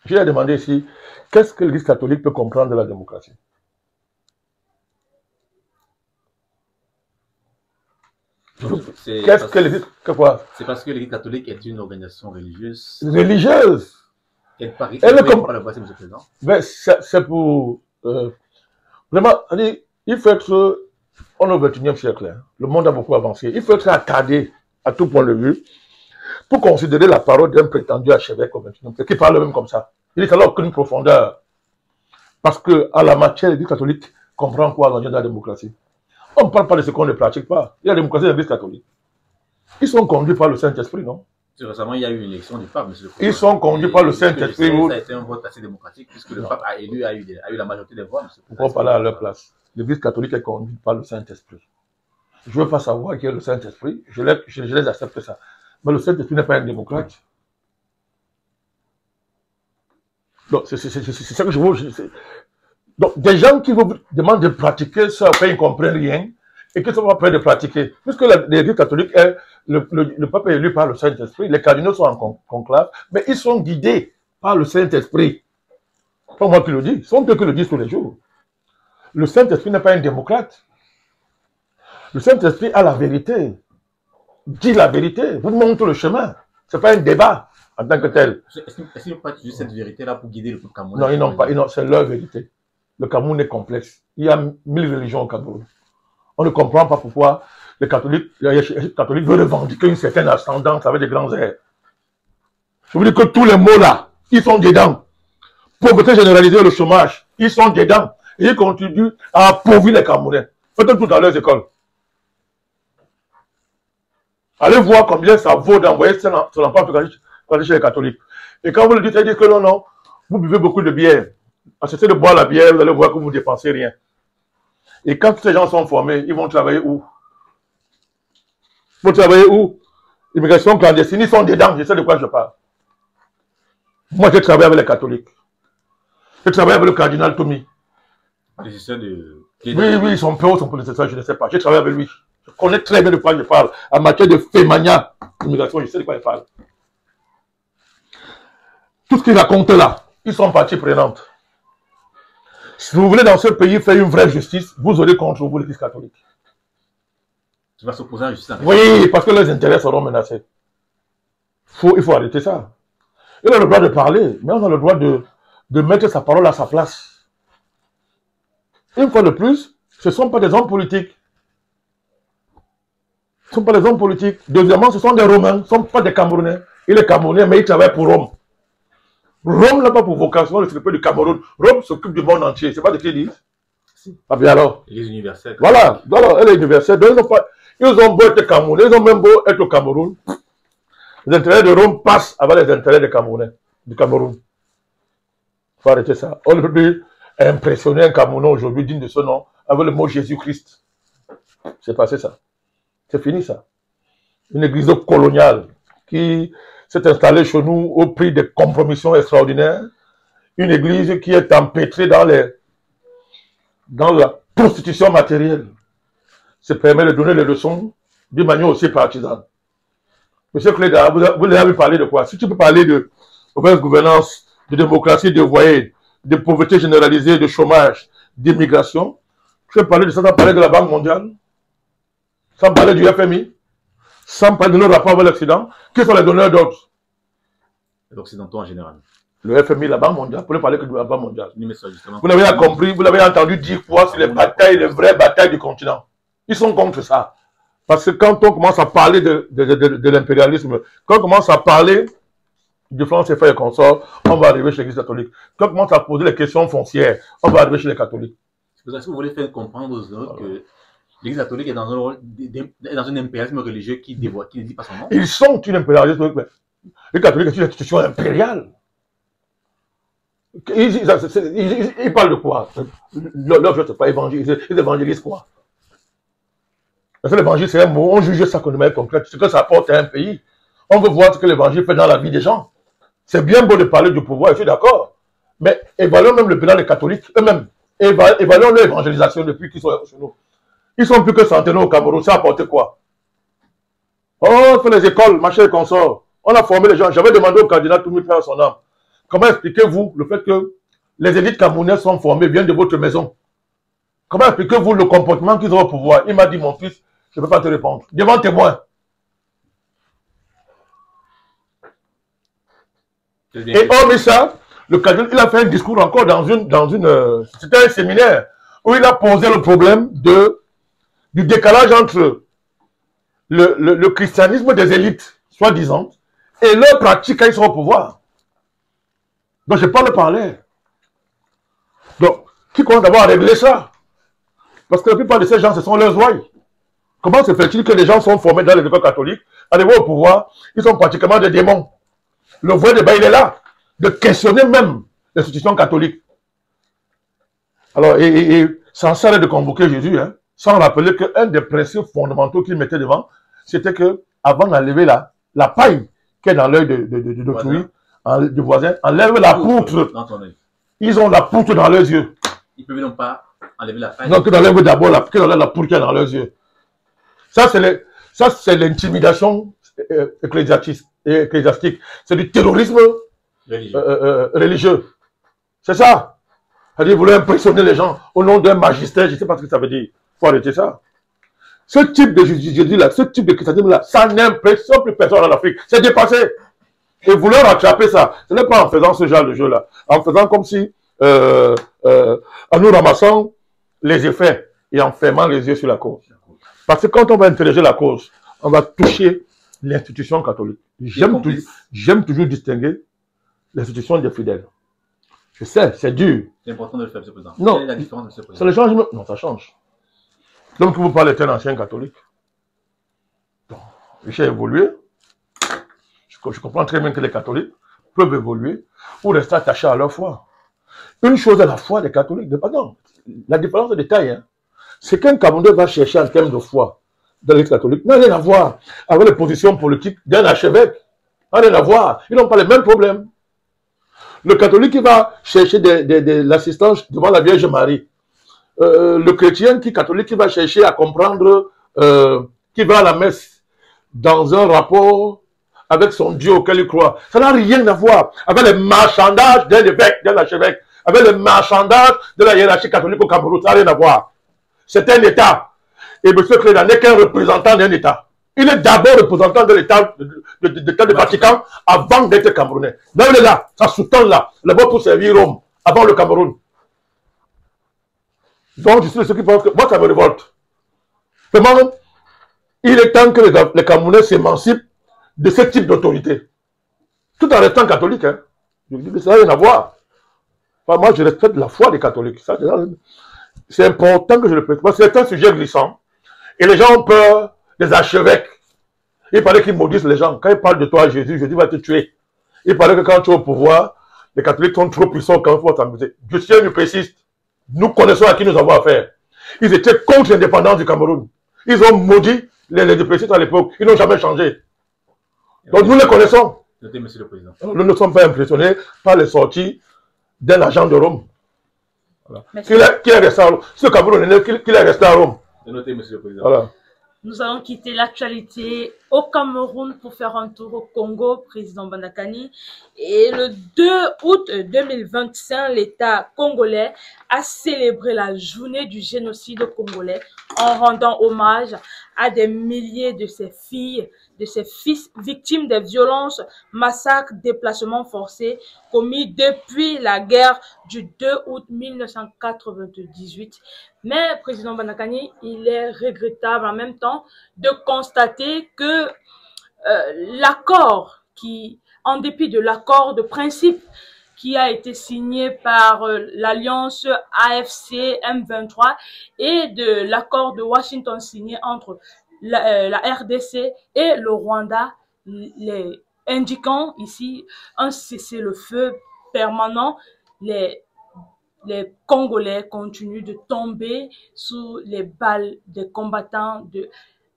Je lui ai demandé ici, qu'est-ce que l'Église catholique peut comprendre de la démocratie? Qu'est-ce que l'Église... Quoi? C'est parce que l'Église catholique est une organisation religieuse. Religieuse. Elle paraît... C'est pour... vraiment, il faut être... On est au XXIe siècle. Hein. Le monde a beaucoup avancé. Il faut être accadé à tout point de vue pour considérer la parole d'un prétendu archevêque au XXIe siècle qui parle même comme ça. Il n'a aucune profondeur. Parce que à la matière, l'Église catholique comprend quoi dans la démocratie? On ne parle pas de ce qu'on ne pratique pas. Il y a la démocratie de l'Église catholique. Ils sont conduits par le Saint-Esprit, non? Récemment, il y a eu une élection du pape, monsieur le président. Ils sont conduits par le Saint-Esprit. Ça a été un vote assez démocratique, puisque le pape a eu la majorité des voix. Pourquoi parler à leur place? L'Église catholique est conduite par le Saint-Esprit. Je ne veux pas savoir qui est le Saint-Esprit. Je les accepte ça. Mais le Saint-Esprit n'est pas un démocrate. Donc, c'est ça que je veux. Donc, des gens qui vous demandent de pratiquer ça, après ils ne comprennent rien, et qui ne sont pas prêts de pratiquer. Puisque l'Église catholique est, le peuple est élu par le Saint-Esprit, les cardinaux sont en conclave, mais ils sont guidés par le Saint-Esprit. Pas moi qui le dis, ce sont eux qui le disent tous les jours. Le Saint-Esprit n'est pas un démocrate. Le Saint-Esprit a la vérité. Dit la vérité, vous montre le chemin. Ce n'est pas un débat en tant que tel. Est-ce qu'ils n'ont pas utilisé cette vérité-là pour guider le peuple camerounais? Non, ils n'ont pas. C'est leur vérité. Le Cameroun est complexe. Il y a 1000 religions au Cameroun. On ne comprend pas pourquoi les catholiques veulent revendiquer une certaine ascendance avec des grands airs. Je vous dis que tous les mots là, ils sont dedans. Pauvreté généralisée, le chômage, ils sont dedans. Et ils continuent à appauvrir les Camerounais. Faites tout dans leurs écoles. Allez voir combien ça vaut d'envoyer son enfant chez les catholiques. Et quand vous le dites, ils disent que non, vous buvez beaucoup de bière. Cessez de boire la bière, vous allez voir que vous ne dépensez rien. Et quand tous ces gens sont formés, ils vont travailler où? Ils vont travailler où? L'immigration clandestine, ils sont dedans, je sais de quoi je parle. Moi, j'ai travaillé avec les catholiques. J'ai travaillé avec le cardinal Tommy. Oui, ils sont peu, sont politiciens, je ne sais pas. J'ai travaillé avec lui. Je connais très bien de quoi je parle. En matière de fémania, l'immigration, je sais de quoi il parle. Tout ce qu'ils racontent là, ils sont partie prenante. Si vous voulez dans ce pays faire une vraie justice, vous aurez contre vous l'Église catholique. Tu vas s'opposer à la justice? Oui, parce que leurs intérêts seront menacés. Il faut arrêter ça. Il a le droit de parler, mais on a le droit de mettre sa parole à sa place. Une fois de plus, ce ne sont pas des hommes politiques. Ce ne sont pas des hommes politiques. Deuxièmement, ce sont des Romains, ce ne sont pas des Camerounais. Il est Camerounais, mais il travaille pour Rome. Rome n'a pas pour vocation de s'occuper du Cameroun. Rome s'occupe du monde entier. C'est pas de qui ils disent? Si. Ah bien alors. L'Église universelle. Voilà. Alors, elle est universelle. Donc, ils ont beau être Camerounais, ils ont même beau être au Cameroun. Les intérêts de Rome passent avant les intérêts des Camerounais, du Cameroun. Il faut arrêter ça. On ne peut plus impressionner un Camerounais aujourd'hui digne de ce nom avec le mot Jésus-Christ. C'est passé ça. C'est fini ça. Une église coloniale qui s'est installée chez nous au prix de compromissions extraordinaires. Une église qui est empêtrée dans la prostitution matérielle. Se permet de donner les leçons d'une manière aussi partisane. Monsieur Cléda, vous avez parlé de quoi? Si tu peux parler de mauvaise gouvernance, de démocratie, de voyez, de pauvreté généralisée, de chômage, d'immigration, tu peux parler de ça sans parler de la Banque mondiale, sans parler du FMI, sans parler de nos rapports avec l'Occident. Qui sont les donneurs d'ordre? Les Occidentaux en général. Le FMI, la Banque mondiale, pour ne parler que de la Banque mondiale. Justement. Vous l'avez compris, vous l'avez entendu dire quoi sur les batailles, les vraies batailles du continent. Ils sont contre ça. Parce que quand on commence à parler de l'impérialisme, quand on commence à parler de France CFA et consorts, on va arriver chez l'Église catholique. Quand on commence à poser les questions foncières, on va arriver chez les catholiques. C'est pour ça que vous voulez faire comprendre aux autres que l'Église catholique est dans un rôle, dans un impérialisme religieux qui ne dit pas son nom. Ils sont une impérialisme. Les catholiques sont une institution impériale. Ils parlent de quoi? Leur jeu, c'est pas évangéliser. Ils évangélisent quoi? Parce que l'évangile, c'est un mot, on juge ça comme une manière concrète, ce que ça apporte à un pays. On veut voir ce que l'évangile fait dans la vie des gens. C'est bien beau de parler du pouvoir, je suis d'accord. Mais évaluons même le bilan des catholiques eux-mêmes. Évaluons leur évangélisation depuis qu'ils sont chez nous. Ils sont plus que centenaires au Cameroun, ça a apporté quoi? Oh, on fait les écoles, machin et consorts. On a formé les gens. J'avais demandé au cardinal Toumi Père son âme. Comment expliquez-vous le fait que les élites camerounaises sont formées, viennent de votre maison? Comment expliquez-vous le comportement qu'ils ont au pouvoir? Il m'a dit, mon fils, je ne peux pas te répondre. Devant témoin. Et hormis ça, le cardinal, il a fait un discours encore c'était un séminaire où il a posé le problème du décalage entre le christianisme des élites, soi-disant, et leur pratique quand ils sont au pouvoir. Donc, je parle parler. Donc, qui compte d'abord à régler ça? Parce que la plupart de ces gens, ce sont leurs ouailles. Comment se fait-il que les gens sont formés dans les écoles catholiques, arrivés au pouvoir, ils sont pratiquement des démons? Le vrai débat, il est là, de questionner même l'institution catholique. Alors, sans cesse de convoquer Jésus, hein, sans rappeler qu'un des principes fondamentaux qu'il mettait devant, c'était que avant d'enlever la paille qui est dans l'œil de d'autrui, du voisin, enlève la poutre. Ils ont la poutre dans leurs yeux. Ils ne peuvent donc pas enlever la paille. Donc, ils enlèvent d'abord la poutre qui est dans leurs yeux. Ça, c'est l'intimidation ecclésiastique. C'est du terrorisme religieux. C'est ça. C'est-à-dire, vous voulez impressionner les gens au nom d'un magistère, je ne sais pas ce que ça veut dire. Il faut arrêter ça. Ce type de Jésus-là, ce type de christianisme-là, ça n'impressionne plus personne en Afrique. C'est dépassé. Et vous leur rattraper ça. Ce n'est pas en faisant ce genre de jeu-là. En faisant comme si, en nous ramassant les effets et en fermant les yeux sur la cause. Parce que quand on va interroger la cause, on va toucher l'institution catholique. J'aime toujours distinguer l'institution des fidèles. Je sais, c'est dur. C'est important de le faire, M. le Président. Non, quelle est la différence, M. le Président? C'est le changement. Non, ça change. L'homme que vous parlez est un ancien catholique. Donc, j'ai évolué. Je comprends très bien que les catholiques peuvent évoluer ou rester attachés à leur foi. Une chose est la foi des catholiques. Non, la différence est de taille. Hein. C'est qu'un Camerounais va chercher en termes de foi dans l'Église catholique n'a rien à voir avec les positions politiques d'un archevêque. N'a rien à voir. Ils n'ont pas les mêmes problèmes. Le catholique qui va chercher l'assistance devant la Vierge Marie. Le chrétien catholique qui va chercher à comprendre, qui va à la messe dans un rapport avec son Dieu auquel il croit. Ça n'a rien à voir avec les marchandages d'un évêque, d'un archevêque, avec les marchandages de la hiérarchie catholique au Cameroun. Ça n'a rien à voir. C'est un État. Et M. Cléda n'est qu'un représentant d'un État. Il est d'abord représentant de l'État du Vatican avant d'être Camerounais. Là, il est là, ça sous-tend là, là-bas pour servir Rome, avant le Cameroun. Donc, je suis de ceux qui pensent que moi, ça me révolte. Vraiment, il est temps que les Camerounais s'émancipent de ce type d'autorité. Tout en restant catholique. Hein. Je dis que ça n'a rien à voir. Enfin, moi, je respecte la foi des catholiques. C'est important que je le précise. Parce que c'est un sujet glissant. Et les gens ont peur des archevêques. Il paraît qu'ils maudissent les gens. Quand ils parlent de toi, Jésus va te tuer. Il paraît que quand tu es au pouvoir, les catholiques sont trop puissants quand il faut s'amuser. Je suis un upéciste. Nous connaissons à qui nous avons affaire. Ils étaient contre l'indépendance du Cameroun. Ils ont maudit les upécistes à l'époque. Ils n'ont jamais changé. Donc nous les connaissons. Notez, Monsieur le Président. Nous ne sommes pas impressionnés par les sorties d'un agent de Rome. Voilà. Qui est resté à Rome. Ce Cameroun, qui est resté à Rome. Notez, Monsieur le Président. Voilà. Nous allons quitter l'actualité au Cameroun pour faire un tour au Congo, président Bandakani. Et le 2 août 2025, l'État congolais a célébré la journée du génocide congolais en rendant hommage à des milliers de ses filles, de ses fils victimes des violences, massacres, déplacements forcés commis depuis la guerre du 2 août 1998. Mais, Président Banakani, il est regrettable en même temps de constater que l'accord en dépit de l'accord de principe qui a été signé par l'alliance AFC M23 et de l'accord de Washington signé entre la RDC et le Rwanda, indiquant ici un cessez-le-feu permanent. Les Congolais continuent de tomber sous les balles des combattants de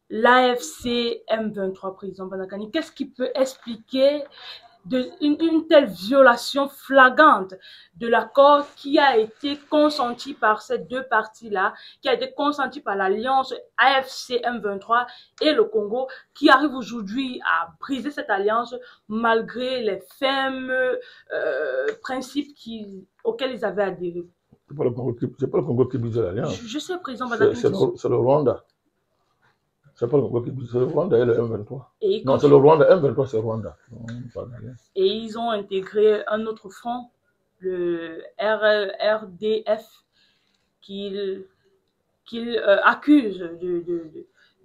l'AFC M23, Président Banakani. Qu'est-ce qui peut expliquer une telle violation flagrante de l'accord qui a été consenti par ces deux parties-là, qui a été consenti par l'alliance AFC M23 et le Congo, qui arrive aujourd'hui à briser cette alliance malgré les fermes principes auxquels ils avaient adhéré? C'est pas le Congo qui brise l'alliance. Je sais, Président Banakani. C'est le Rwanda. C'est pas le Congo qui brise, c'est le Rwanda et le M23. Non, c'est le Rwanda, M23 c'est le Rwanda. Et ils ont intégré un autre front, le RDF, qu'ils accusent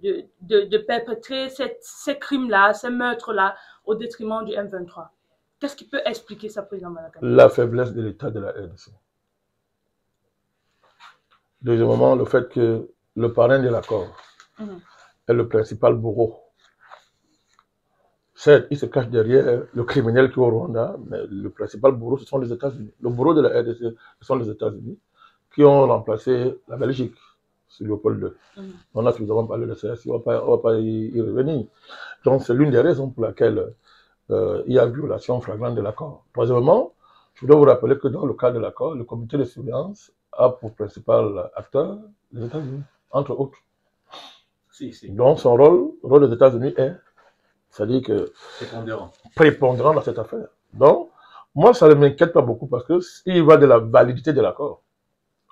de perpétrer ces crimes-là, ces meurtres-là, au détriment du M23. Qu'est-ce qui peut expliquer ça, Président Banakani? La faiblesse de l'État de la RDC. Deuxièmement, le fait que le parrain de l'accord est le principal bourreau. Certes, il se cache derrière le criminel qui est au Rwanda, mais le principal bourreau, ce sont les États-Unis. Le bourreau de la RDC, ce sont les États-Unis qui ont remplacé la Belgique sur Léopold II. On a suffisamment parlé de ça, on ne va pas y revenir. Donc, c'est l'une des raisons pour laquelle il y a violation flagrante de l'accord. Troisièmement, je dois vous rappeler que dans le cadre de l'accord, le comité de surveillance a pour principal acteur les États-Unis, entre autres. Donc, son rôle, le rôle des États-Unis est, c'est-à-dire que prépondérant dans cette affaire. Donc, moi, ça ne m'inquiète pas beaucoup parce qu'il va de la validité de l'accord.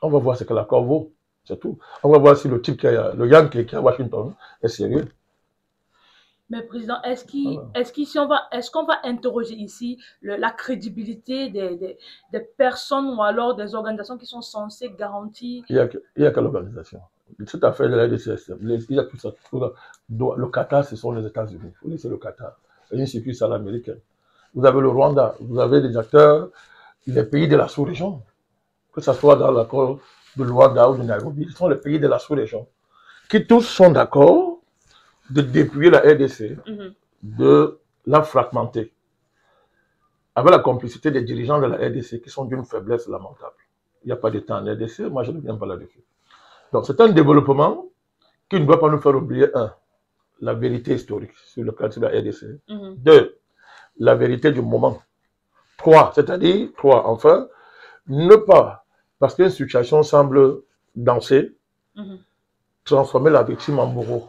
On va voir ce que l'accord vaut, c'est tout. On va voir si le type le Yang qui est à Washington est sérieux. Mais Président, est-ce qu'on va interroger ici la crédibilité des personnes ou alors des organisations qui sont censées garantir? Il y a quelle organisation? Cette affaire de la RDC, il y a tout ça. Le Qatar, ce sont les États-Unis. Oui, c'est le Qatar. C'est une succursale américaine. Vous avez le Rwanda, vous avez des acteurs des pays de la sous-région. Que ce soit dans l'accord de Luanda ou de Nairobi, ce sont les pays de la sous-région qui tous sont d'accord de dépouiller la RDC, de la fragmenter, avec la complicité des dirigeants de la RDC qui sont d'une faiblesse lamentable. Il n'y a pas de temps en RDC, moi je ne viens pas là-dessus. Donc c'est un développement qui ne doit pas nous faire oublier, la vérité historique sur le cas de la RDC. Deux, la vérité du moment. Trois, enfin, ne pas, parce qu'une situation semble danser, transformer la victime en bourreau.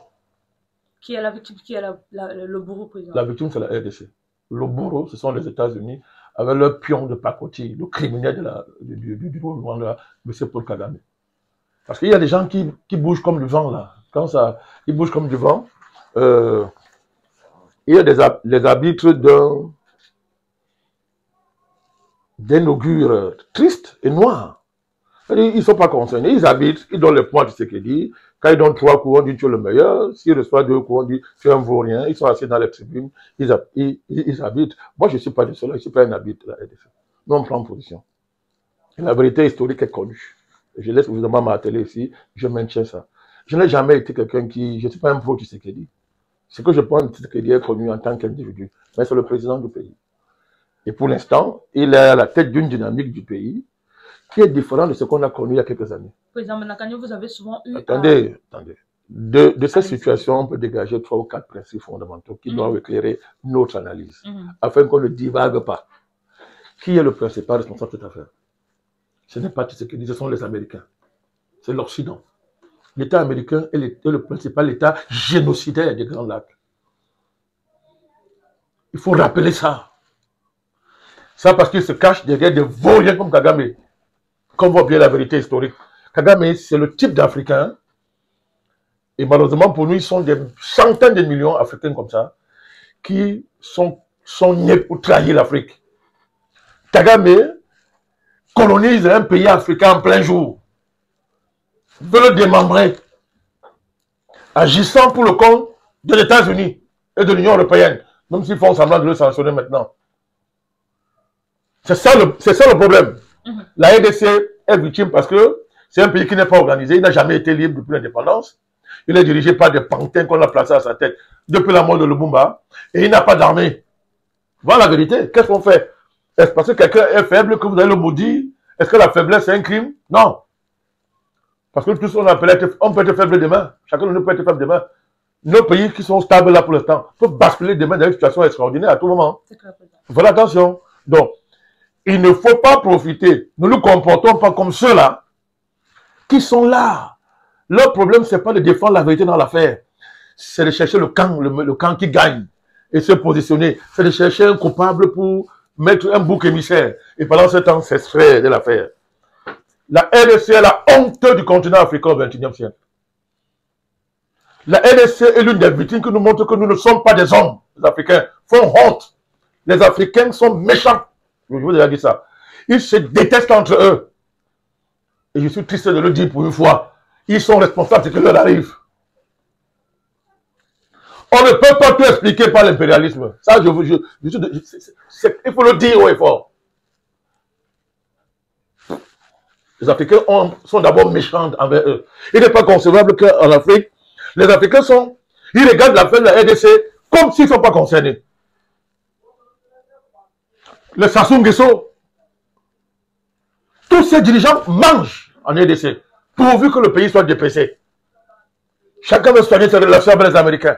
Qui est la victime, qui est le bourreau, Président? La victime, c'est la RDC. Le bourreau, ce sont les États-Unis, avec leur pion de pacotille, le criminel du Rwanda, M. Paul Kagame. Parce qu'il y a des gens qui bougent comme du vent, là. Quand ils bougent comme du vent, il y a les arbitres d'un augure triste et noir. Ils ne sont pas concernés, ils habitent, ils donnent les points de ce qu'ils disent. Quand ils donnent 3 coups, on dit tu es le meilleur. S'ils reçoivent 2 coups, on dit tu es un vaurien. Ils sont assis dans les tribunes, ils habitent. Moi, je ne suis pas de cela, je ne suis pas un habit de la RDC. Nous, on prend position. Et la vérité historique est connue. Je laisse évidemment ma télé ici, je maintiens ça. Je n'ai jamais été quelqu'un je ne suis pas un pro du Tshisekedi. Ce que je pense du Tshisekedi est connu en tant qu'individu, mais c'est le président du pays. Et pour l'instant, il est à la tête d'une dynamique du pays qui est différente de ce qu'on a connu il y a quelques années. Président Banakani, vous avez souvent eu... Attendez. De cette situation, on peut dégager 3 ou 4 principes fondamentaux qui doivent éclairer notre analyse, afin qu'on ne divague pas. Qui est le principal responsable de cette affaire? Ce n'est pas Tshisekedi, ce sont les Américains. C'est l'Occident. L'État américain est le principal État génocidaire des Grands Lacs. Il faut rappeler ça. Ça parce qu'il se cache derrière des vauriens comme Kagame. Qu'on voit bien la vérité historique. Kagame, c'est le type d'Africain. Et malheureusement, pour nous, ils sont des centaines de millions d'Africains comme ça, qui sont nés pour trahir l'Afrique. Kagame colonise un pays africain en plein jour, veut le démembrer, agissant pour le compte des États-Unis et de l'Union européenne, même s'ils font semblant de le sanctionner maintenant. C'est ça le problème. La RDC est victime parce que c'est un pays qui n'est pas organisé, il n'a jamais été libre depuis l'indépendance. Il est dirigé par des pantins qu'on a placés à sa tête depuis la mort de Lumumba et il n'a pas d'armée. Voilà la vérité. Qu'est-ce qu'on fait? Est-ce parce que quelqu'un est faible que vous allez le maudire? Est-ce que la faiblesse est un crime? Non. Parce que tous on peut être faible demain. Chacun de nous peut être faible demain. Nos pays qui sont stables là pour l'instant peuvent basculer demain dans une situation extraordinaire à tout moment. Voilà, attention. Donc, il ne faut pas profiter. Nous ne nous comportons pas comme ceux-là qui sont là. Leur problème, ce n'est pas de défendre la vérité dans l'affaire. C'est de chercher le camp qui gagne et se positionner. C'est de chercher un coupable pour mettre un bouc émissaire. Et pendant ce temps, s'extraire de l'affaire. La RDC est la honte du continent africain au XXIe siècle. La RDC est l'une des victimes qui nous montre que nous ne sommes pas des hommes. Les Africains font honte. Les Africains sont méchants. Je vous ai déjà dit ça. Ils se détestent entre eux. Et je suis triste de le dire pour une fois. Ils sont responsables de ce qui leur arrive. On ne peut pas tout expliquer par l'impérialisme. Ça, il faut le dire haut et fort. Les Africains sont d'abord méchants envers eux. Il n'est pas concevable qu'en Afrique, les Africains ils regardent la fin de la RDC comme s'ils ne sont pas concernés. Le Sassou Nguesso, tous ces dirigeants mangent en RDC, pourvu que le pays soit dépecé. Chacun veut soigner ses relations avec les Américains.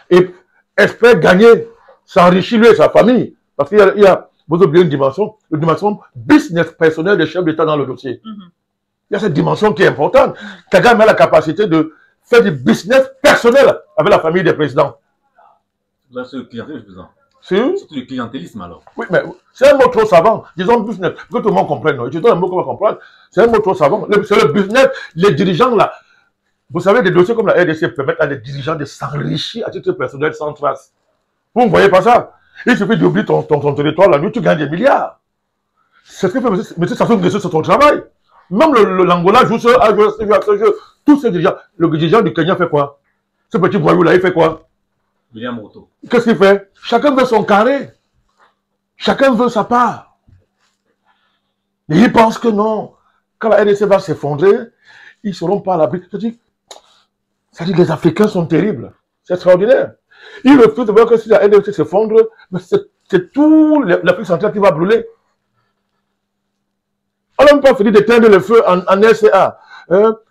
Et espère gagner, s'enrichir lui et sa famille. Parce qu'il y a, vous oubliez une dimension business personnel des chefs d'État dans le dossier. Il y a cette dimension qui est importante. Kagame a la capacité de faire du business personnel avec la famille des présidents. Là, c'est le clientélisme. C'est le clientélisme alors. Oui, mais c'est un mot trop savant. Disons business, que tout le monde comprenne. Utilisons un mot qu'on va comprendre. C'est un mot trop savant. C'est le business, les dirigeants là. Vous savez, des dossiers comme la RDC permettent à des dirigeants de s'enrichir à titre personnel sans trace. Vous ne voyez pas ça? Il suffit d'oublier ton territoire la nuit, tu gagnes des milliards. C'est ce que fait M. Sassou Nguesso sur son travail. Même l'Angola joue ce jeu. Tous ces dirigeants. Le dirigeant du Kenya fait quoi? Ce petit voyou là, il fait quoi? William Ruto. Qu'est-ce qu'il fait? Chacun veut son carré. Chacun veut sa part. Et ils pensent que non. Quand la RDC va s'effondrer, ils ne seront pas à l'abri. Ça dit que les Africains sont terribles. C'est extraordinaire. Ils refusent de voir que si la RDC s'effondre, c'est tout l'Afrique centrale qui va brûler. On n'a même pas fini d'éteindre le feu en RCA,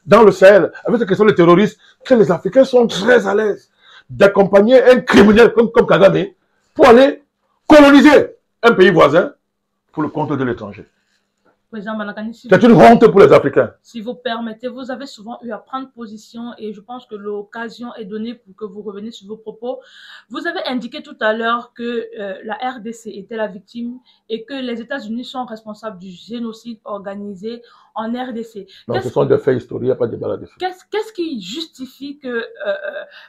dans le Sahel, avec cette question des terroristes, que les Africains sont très à l'aise d'accompagner un criminel comme Kagame pour aller coloniser un pays voisin pour le compte de l'étranger. C'est une honte pour les Africains. Si vous permettez, vous avez souvent eu à prendre position et je pense que l'occasion est donnée pour que vous reveniez sur vos propos. Vous avez indiqué tout à l'heure que la RDC était la victime et que les États-Unis sont responsables du génocide organisé en RDC. Non, ce sont des faits historiques, il n'y a pas de débat là-dessus. Qu'est-ce qui justifie que,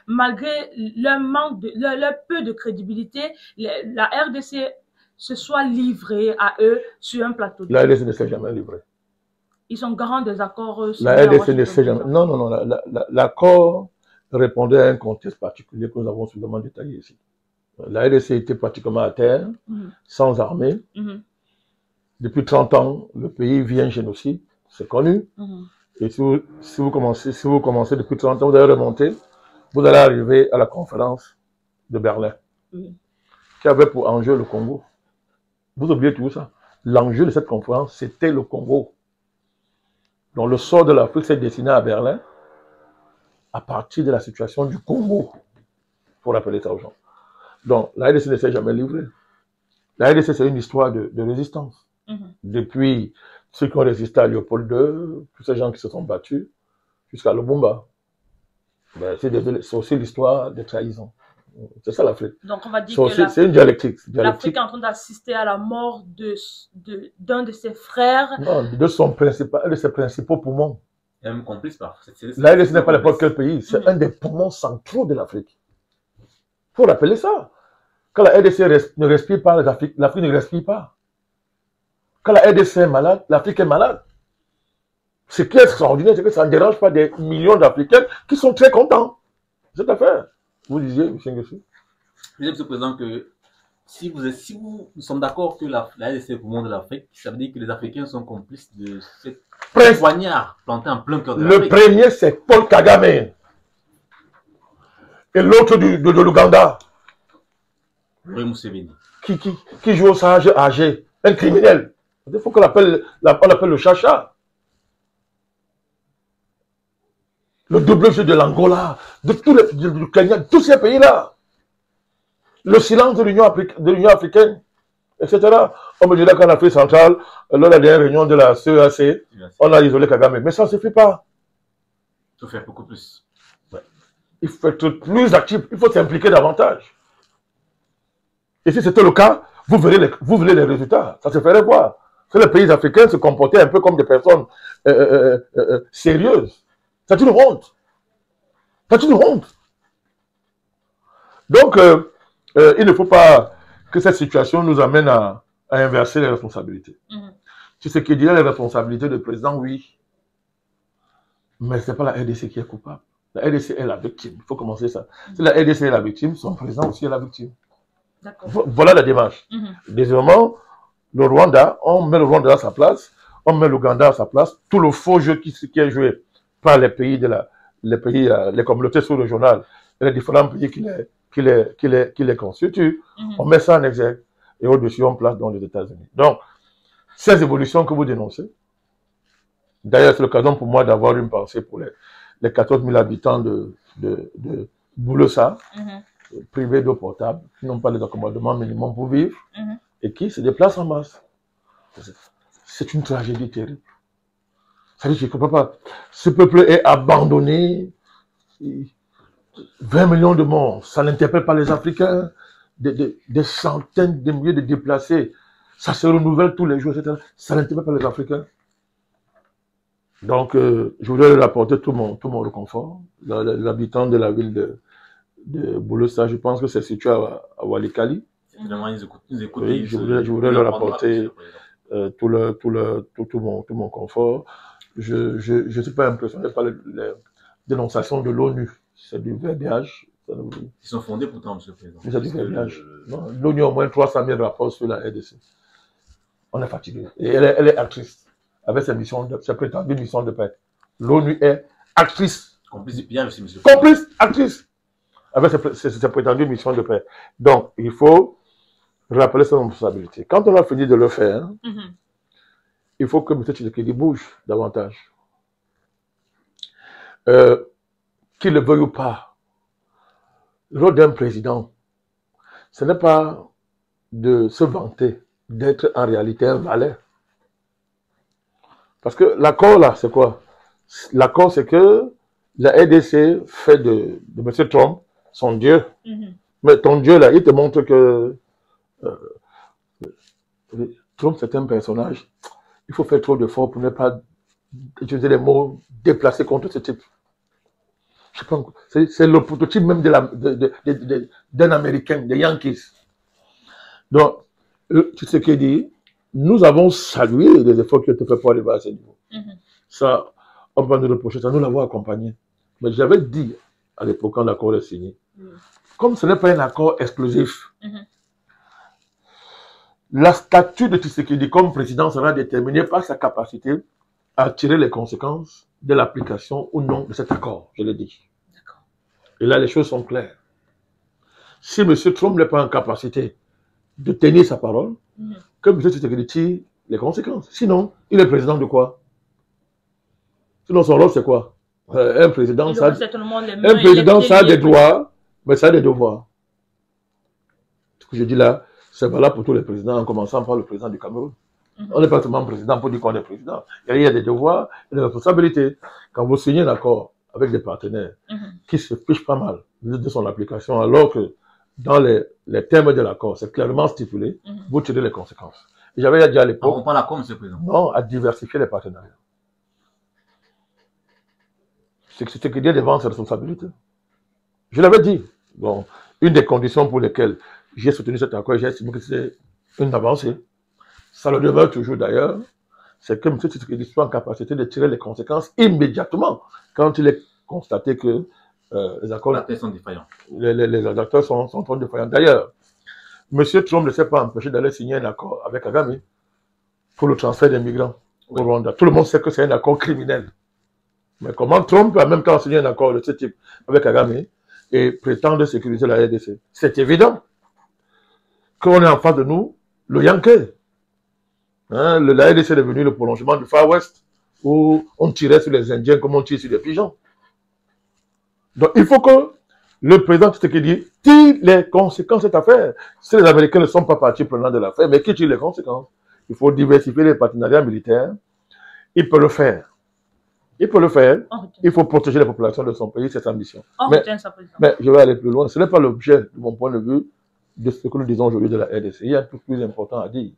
malgré leur peu de crédibilité, la RDC se soit livré à eux sur un plateau. La RDC ne s'est jamais livrée. Ils sont garants des accords. La RDC ne s'est jamais. Non, non, non. L'accord répondait à un contexte particulier que nous avons suffisamment détaillé ici. La RDC était pratiquement à terre, sans armée. Depuis 30 ans, le pays vit un génocide, c'est connu. Et si vous commencez depuis 30 ans, vous allez remonter, vous allez arriver à la conférence de Berlin, qui avait pour enjeu le Congo. Vous oubliez tout ça. L'enjeu de cette conférence, c'était le Congo. Donc le sort de l'Afrique s'est dessiné à Berlin à partir de la situation du Congo, pour rappeler ça aux gens. Donc la RDC ne s'est jamais livrée. La RDC, c'est une histoire de résistance. Depuis ceux qui ont résisté à Léopold II, tous ces gens qui se sont battus, jusqu'à Lumumba. Ben, c'est aussi l'histoire des trahisons. C'est ça l'Afrique. Donc on va dire que c'est une dialectique. L'Afrique est en train d'assister à la mort d'un de ses frères. Non, de ses principaux poumons. même complice par. La RDC n'est pas n'importe quel pays, c'est un des poumons centraux de l'Afrique. Il faut rappeler ça. Quand la RDC ne respire pas, l'Afrique ne respire pas. Quand la RDC est malade, l'Afrique est malade. Ce qui est extraordinaire, c'est que ça ne dérange pas des millions d'Africains qui sont très contents. Cette affaire. Vous disiez, M. Nguessu? Je disais, M. le Président, que si nous sommes d'accord que la RDC est le poumon de l'Afrique, ça veut dire que les Africains sont complices de cette poignard planté en plein cœur de l'Afrique. Le premier, c'est Paul Kagame. Et l'autre de l'Ouganda. Qui joue au sage âgé. Un criminel. Il faut qu'on l'appelle le chacha. Le double jeu de l'Angola, du Kenya, tous ces pays-là. Le silence de l'Union africaine, etc. On me dirait qu'en Afrique centrale, lors de la dernière réunion de la CEAC, on a isolé Kagame. Mais ça ne suffit pas. Il faut faire beaucoup plus. Ouais. Il faut être plus actif, il faut s'impliquer davantage. Et si c'était le cas, vous verrez les résultats. Ça se ferait quoi? Si les pays africains se comportaient un peu comme des personnes sérieuses. C'est une honte. C'est une honte. Donc, il ne faut pas que cette situation nous amène à inverser les responsabilités. Tu sais qu'il y a les responsabilités du président, oui. Mais ce n'est pas la RDC qui est coupable. La RDC est la victime. Il faut commencer ça. Si la RDC est la victime, son président aussi est la victime. Voilà la démarche. Deuxièmement, le Rwanda, on met le Rwanda à sa place, on met l'Ouganda à sa place. Tout le faux jeu qui est joué par les pays les communautés sous-régionales et les différents pays qui les constituent, on met ça en exergue et au-dessus on place dans les États-Unis. Donc, ces évolutions que vous dénoncez, d'ailleurs c'est l'occasion pour moi d'avoir une pensée pour les 14 000 habitants de Boulosa, privés d'eau potable, qui n'ont pas les accommodements minimums pour vivre et qui se déplacent en masse. C'est une tragédie terrible. Ça veut dire que je ne comprends pas. Ce peuple est abandonné. 20 millions de morts. Ça n'interpelle pas les Africains. Des centaines de milliers de déplacés. Ça se renouvelle tous les jours, etc. Ça n'interpelle pas les Africains. Donc, je voudrais leur apporter tout mon réconfort. L'habitant de la ville de Boulosa, je pense que c'est situé à Walikali. Finalement, ils écoutent. Oui, je voudrais leur apporter tout mon confort. Je ne suis pas impressionné par les dénonciations de l'ONU. C'est du verbiage. Ils sont fondés pourtant, M. le Président. C'est du verbiage. L'ONU a au moins 300 000 rapports sur la RDC. On est fatigué. Et elle est actrice. Avec ses prétendues missions de paix. L'ONU est actrice. Complice du pillage aussi, M. le Président. Complice, actrice. Avec ses prétendues missions de paix. Donc, il faut rappeler ses responsabilités. Quand on a fini de le faire, il faut que M. Tshisekedi bouge davantage. Qu'il le veuille ou pas, le rôle d'un président, ce n'est pas de se vanter d'être en réalité un valet. Parce que l'accord là, c'est quoi? L'accord, c'est que la RDC fait de M. Trump son Dieu. Mais ton Dieu là, il te montre que Trump, c'est un personnage. Il faut faire trop d'efforts pour ne pas utiliser les mots déplacés contre ce type. C'est le prototype même d'un Américain, des Yankees. Donc, tu sais ce qu'il dit, nous avons salué les efforts qui ont été faits pour arriver à ce niveau. Ça, on peut nous reprocher, ça, nous l'avons accompagné. Mais j'avais dit à l'époque quand l'accord est signé, comme ce n'est pas un accord explosif, la statut de Tshisekedi comme président sera déterminée par sa capacité à tirer les conséquences de l'application ou non de cet accord, je l'ai dit. Et là, les choses sont claires. Si M. Trump n'est pas en capacité de tenir sa parole, que M. Tshisekedi tire les conséquences. Sinon, il est président de quoi? Sinon, son rôle, c'est quoi? Un président, ça a des droits, mais ça a des devoirs. Ce que je dis là, c'est valable pour tous les présidents, en commençant par le président du Cameroun. On n'est pas seulement président pour dire qu'on est président. Il y a des devoirs et des responsabilités. Quand vous signez un accord avec des partenaires qui se fichent pas mal de son application, alors que dans les termes de l'accord, c'est clairement stipulé, vous tirez les conséquences. Et j'avais dit à l'époque... On prend l'accord, M. le Président. Non, à diversifier les partenariats. c'est ce qui dit devant ses responsabilités. Je l'avais dit. Bon, une des conditions pour lesquelles j'ai soutenu cet accord, j'ai estimé que c'était une avancée. Ça le demeure toujours d'ailleurs. C'est que M. Tshisekedi soit en capacité de tirer les conséquences immédiatement quand il est constaté que les accords sont défaillants. Les acteurs sont trop défaillants. D'ailleurs, M. Trump ne s'est pas empêché d'aller signer un accord avec Kagame pour le transfert des migrants au Rwanda. Tout le monde sait que c'est un accord criminel. Mais comment Trump peut en même temps signer un accord de ce type avec Kagame et prétendre sécuriser la RDC? C'est évident qu'on est en face de nous le Yankee. Hein, la RDC est devenu le prolongement du Far West où on tirait sur les Indiens comme on tire sur les pigeons. Donc il faut que le président Tshisekedi tire les conséquences de cette affaire. Si les Américains ne sont pas partie prenante de l'affaire, mais qui tire les conséquences? Il faut diversifier les partenariats militaires. Il peut le faire. Il peut le faire. Il faut protéger les populations de son pays, c'est sa mission. Mais je vais aller plus loin. Ce n'est pas l'objet, de mon point de vue, de ce que nous disons aujourd'hui de la RDC. Il y a un truc plus important à dire.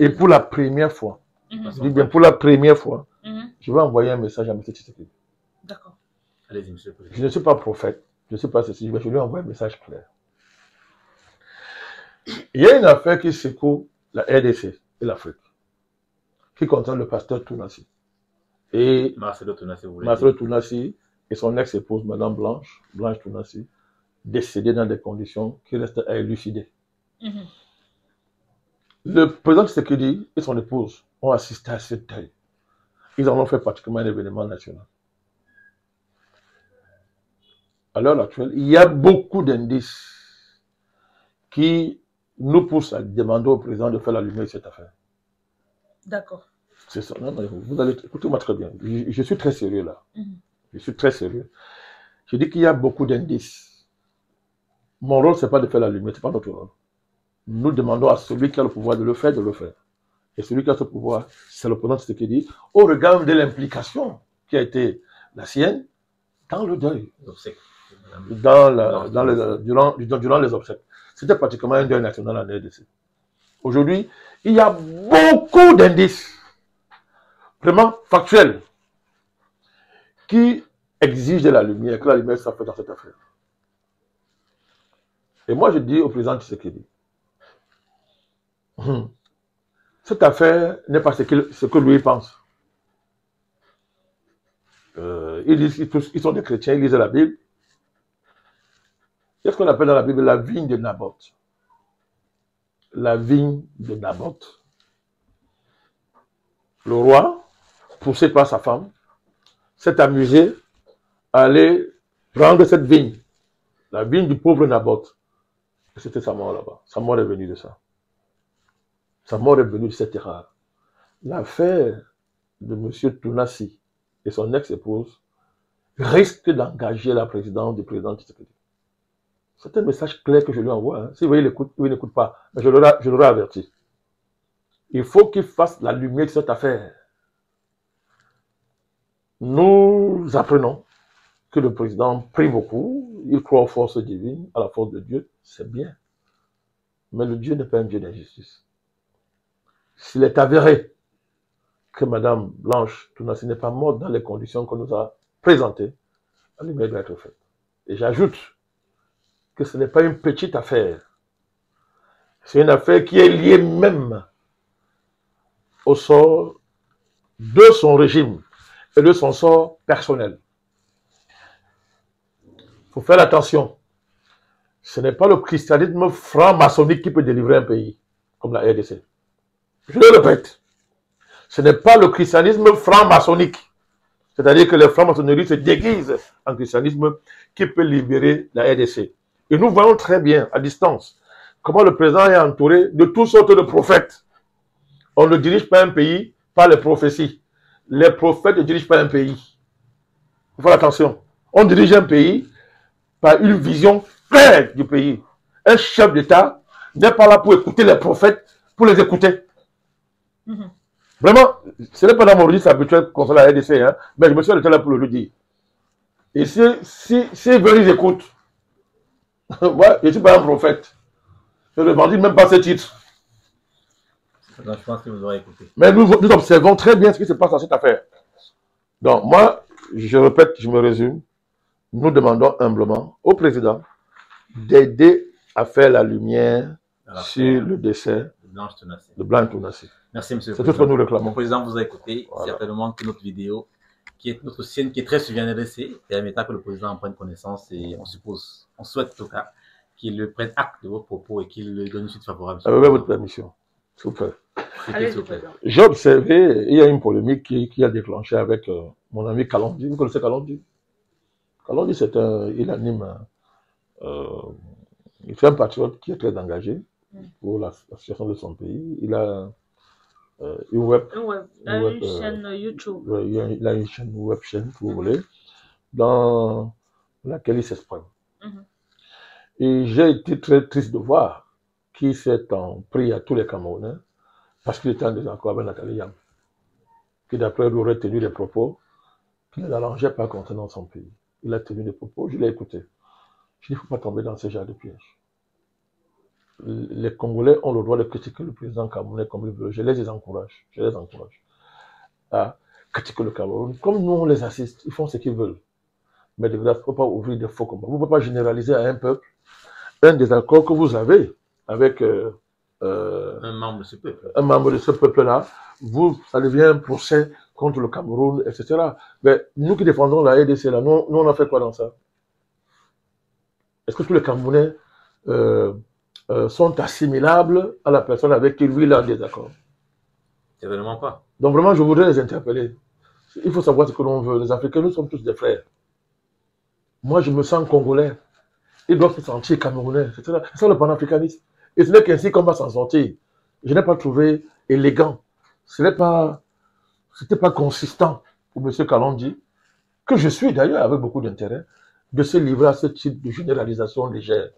Et pour la première fois, je dis bien pour la première fois, je vais envoyer un message à M. Tshisekedi. D'accord. Allez-y, monsieur le président. Je ne suis pas prophète, je ne sais pas ceci, mais je lui envoie un message clair. Il y a une affaire qui secoue la RDC et l'Afrique, qui concerne le pasteur Tounassi. Et Marcelo Tounassi et son ex-épouse, Madame Blanche Tounassi, décédés dans des conditions qui restent à élucider. Le président Tshisekedi et son épouse ont assisté à ce deuil. Ils en ont fait pratiquement un événement national. À l'heure actuelle, il y a beaucoup d'indices qui nous poussent à demander au président de faire la lumière de cette affaire. D'accord. C'est ça. Non, vous allez écoutez-moi très bien. Je suis très sérieux là. Je suis très sérieux. Je dis qu'il y a beaucoup d'indices. Mon rôle, ce n'est pas de faire la lumière, ce n'est pas notre rôle. Nous demandons à celui qui a le pouvoir de le faire, de le faire. Et celui qui a ce pouvoir, c'est le président Tshisekedi, au regard de l'implication qui a été la sienne dans le deuil. Durant les obsèques. C'était pratiquement un deuil national en RDC. Aujourd'hui, il y a beaucoup d'indices, vraiment factuels, qui exigent de la lumière, que la lumière soit faite dans cette affaire. Et moi, je dis au président Tshisekedi, cette affaire n'est pas ce que lui pense. Ils disent qu'ils sont des chrétiens, ils lisent la Bible. Qu'est-ce qu'on appelle dans la Bible la vigne de Naboth? La vigne de Naboth. Le roi, poussé par sa femme, s'est amusé à aller prendre cette vigne, la vigne du pauvre Naboth. Et c'était sa mort là-bas. Sa mort est venue de ça. Sa mort est venue de cette erreur. L'affaire de M. Tounassi et son ex-épouse risque d'engager la présidence du président Tshisekedi. C'est un message clair que je lui envoie. Hein. Si vous voyez, il n'écoute pas, mais je l'aurai averti. Il faut qu'il fasse la lumière de cette affaire. Nous apprenons que le président prie beaucoup, il croit aux forces divines, à la force de Dieu, c'est bien. Mais le Dieu n'est pas un Dieu d'injustice. S'il est avéré que Mme Blanche Tounassi n'est pas morte dans les conditions qu'on nous a présentées, la lumière doit être faite. Et j'ajoute que ce n'est pas une petite affaire. C'est une affaire qui est liée même au sort de son régime et de son sort personnel. Il faut faire attention. Ce n'est pas le christianisme franc-maçonnique qui peut délivrer un pays, comme la RDC. Je le répète. Ce n'est pas le christianisme franc-maçonnique, c'est-à-dire que les francs-maçonneries se déguisent en christianisme, qui peut libérer la RDC. Et nous voyons très bien, à distance, comment le président est entouré de toutes sortes de prophètes. On ne dirige pas un pays par les prophéties. Les prophètes ne dirigent pas un pays. Il faut faire attention. On dirige un pays par une vision claire du pays. Un chef d'État n'est pas là pour écouter les prophètes, pour les écouter. Vraiment, ce n'est pas dans mon registre habituel concernant la RDC, hein, mais je me suis arrêté là pour le dire. Et si ils écoutent, ouais, je ne suis pas un prophète. Je ne revendique même pas ce titre. Je pense que vous aurez écouté. Mais nous observons très bien ce qui se passe dans cette affaire. Donc, moi, je répète, je me résume, nous demandons humblement au président d'aider à faire la lumière sur le décès de Blanche Tounassi. Merci, monsieur le président. C'est tout ce que nous réclamons. Le président vous a écouté. Voilà. Certainement que notre vidéo, qui est notre scène qui est très suivie adressée, permettra que le président en prenne connaissance et on souhaite en tout cas qu'il prenne acte de vos propos et qu'il donne une suite favorable. Avec votre permission, s'il vous plaît. Allez, j'ai observé, il y a une polémique qui a déclenché avec mon ami Kalondi. Vous connaissez Kalondi? Kalondi, il anime, il fait un patriote qui est très engagé pour la situation de son pays. Il a une chaîne YouTube. Il a une chaîne web chaîne, si vous voulez, dans laquelle il s'exprime. Et j'ai été très triste de voir qu'il s'est en pris à tous les Camerounais parce qu'il était en désaccord avec Nathalie Yam, qui d'après lui aurait tenu des propos qui ne l'arrangeaient pas concernant son pays. Il a tenu des propos, je l'ai écouté. Je dis, il ne faut pas tomber dans ce genre de piège. Les Congolais ont le droit de critiquer le président camerounais comme ils veulent. Je les encourage à critiquer le Cameroun. Comme nous, on les assiste, ils font ce qu'ils veulent. Mais il ne faut pas ouvrir des faux combats. Vous ne pouvez pas généraliser à un peuple un désaccord que vous avez avec un membre de ce peuple. Un membre de ce peuple-là. Ça devient un procès contre le Cameroun, etc. Mais nous qui défendons la RDC, là, nous on a fait quoi dans ça? Est-ce que tous les Camerounais sont assimilables à la personne avec qui lui il a un désaccord? Évidemment pas. Donc vraiment, je voudrais les interpeller. Il faut savoir ce que l'on veut. Les Africains, nous sommes tous des frères. Moi, je me sens congolais. Ils doivent se sentir camerounais. C'est ça le panafricanisme. Et ce n'est qu'ainsi qu'on va s'en sortir. Je n'ai pas trouvé élégant. C'était pas consistant pour M. Kalondi, que je suis d'ailleurs avec beaucoup d'intérêt, de se livrer à ce type de généralisation légère.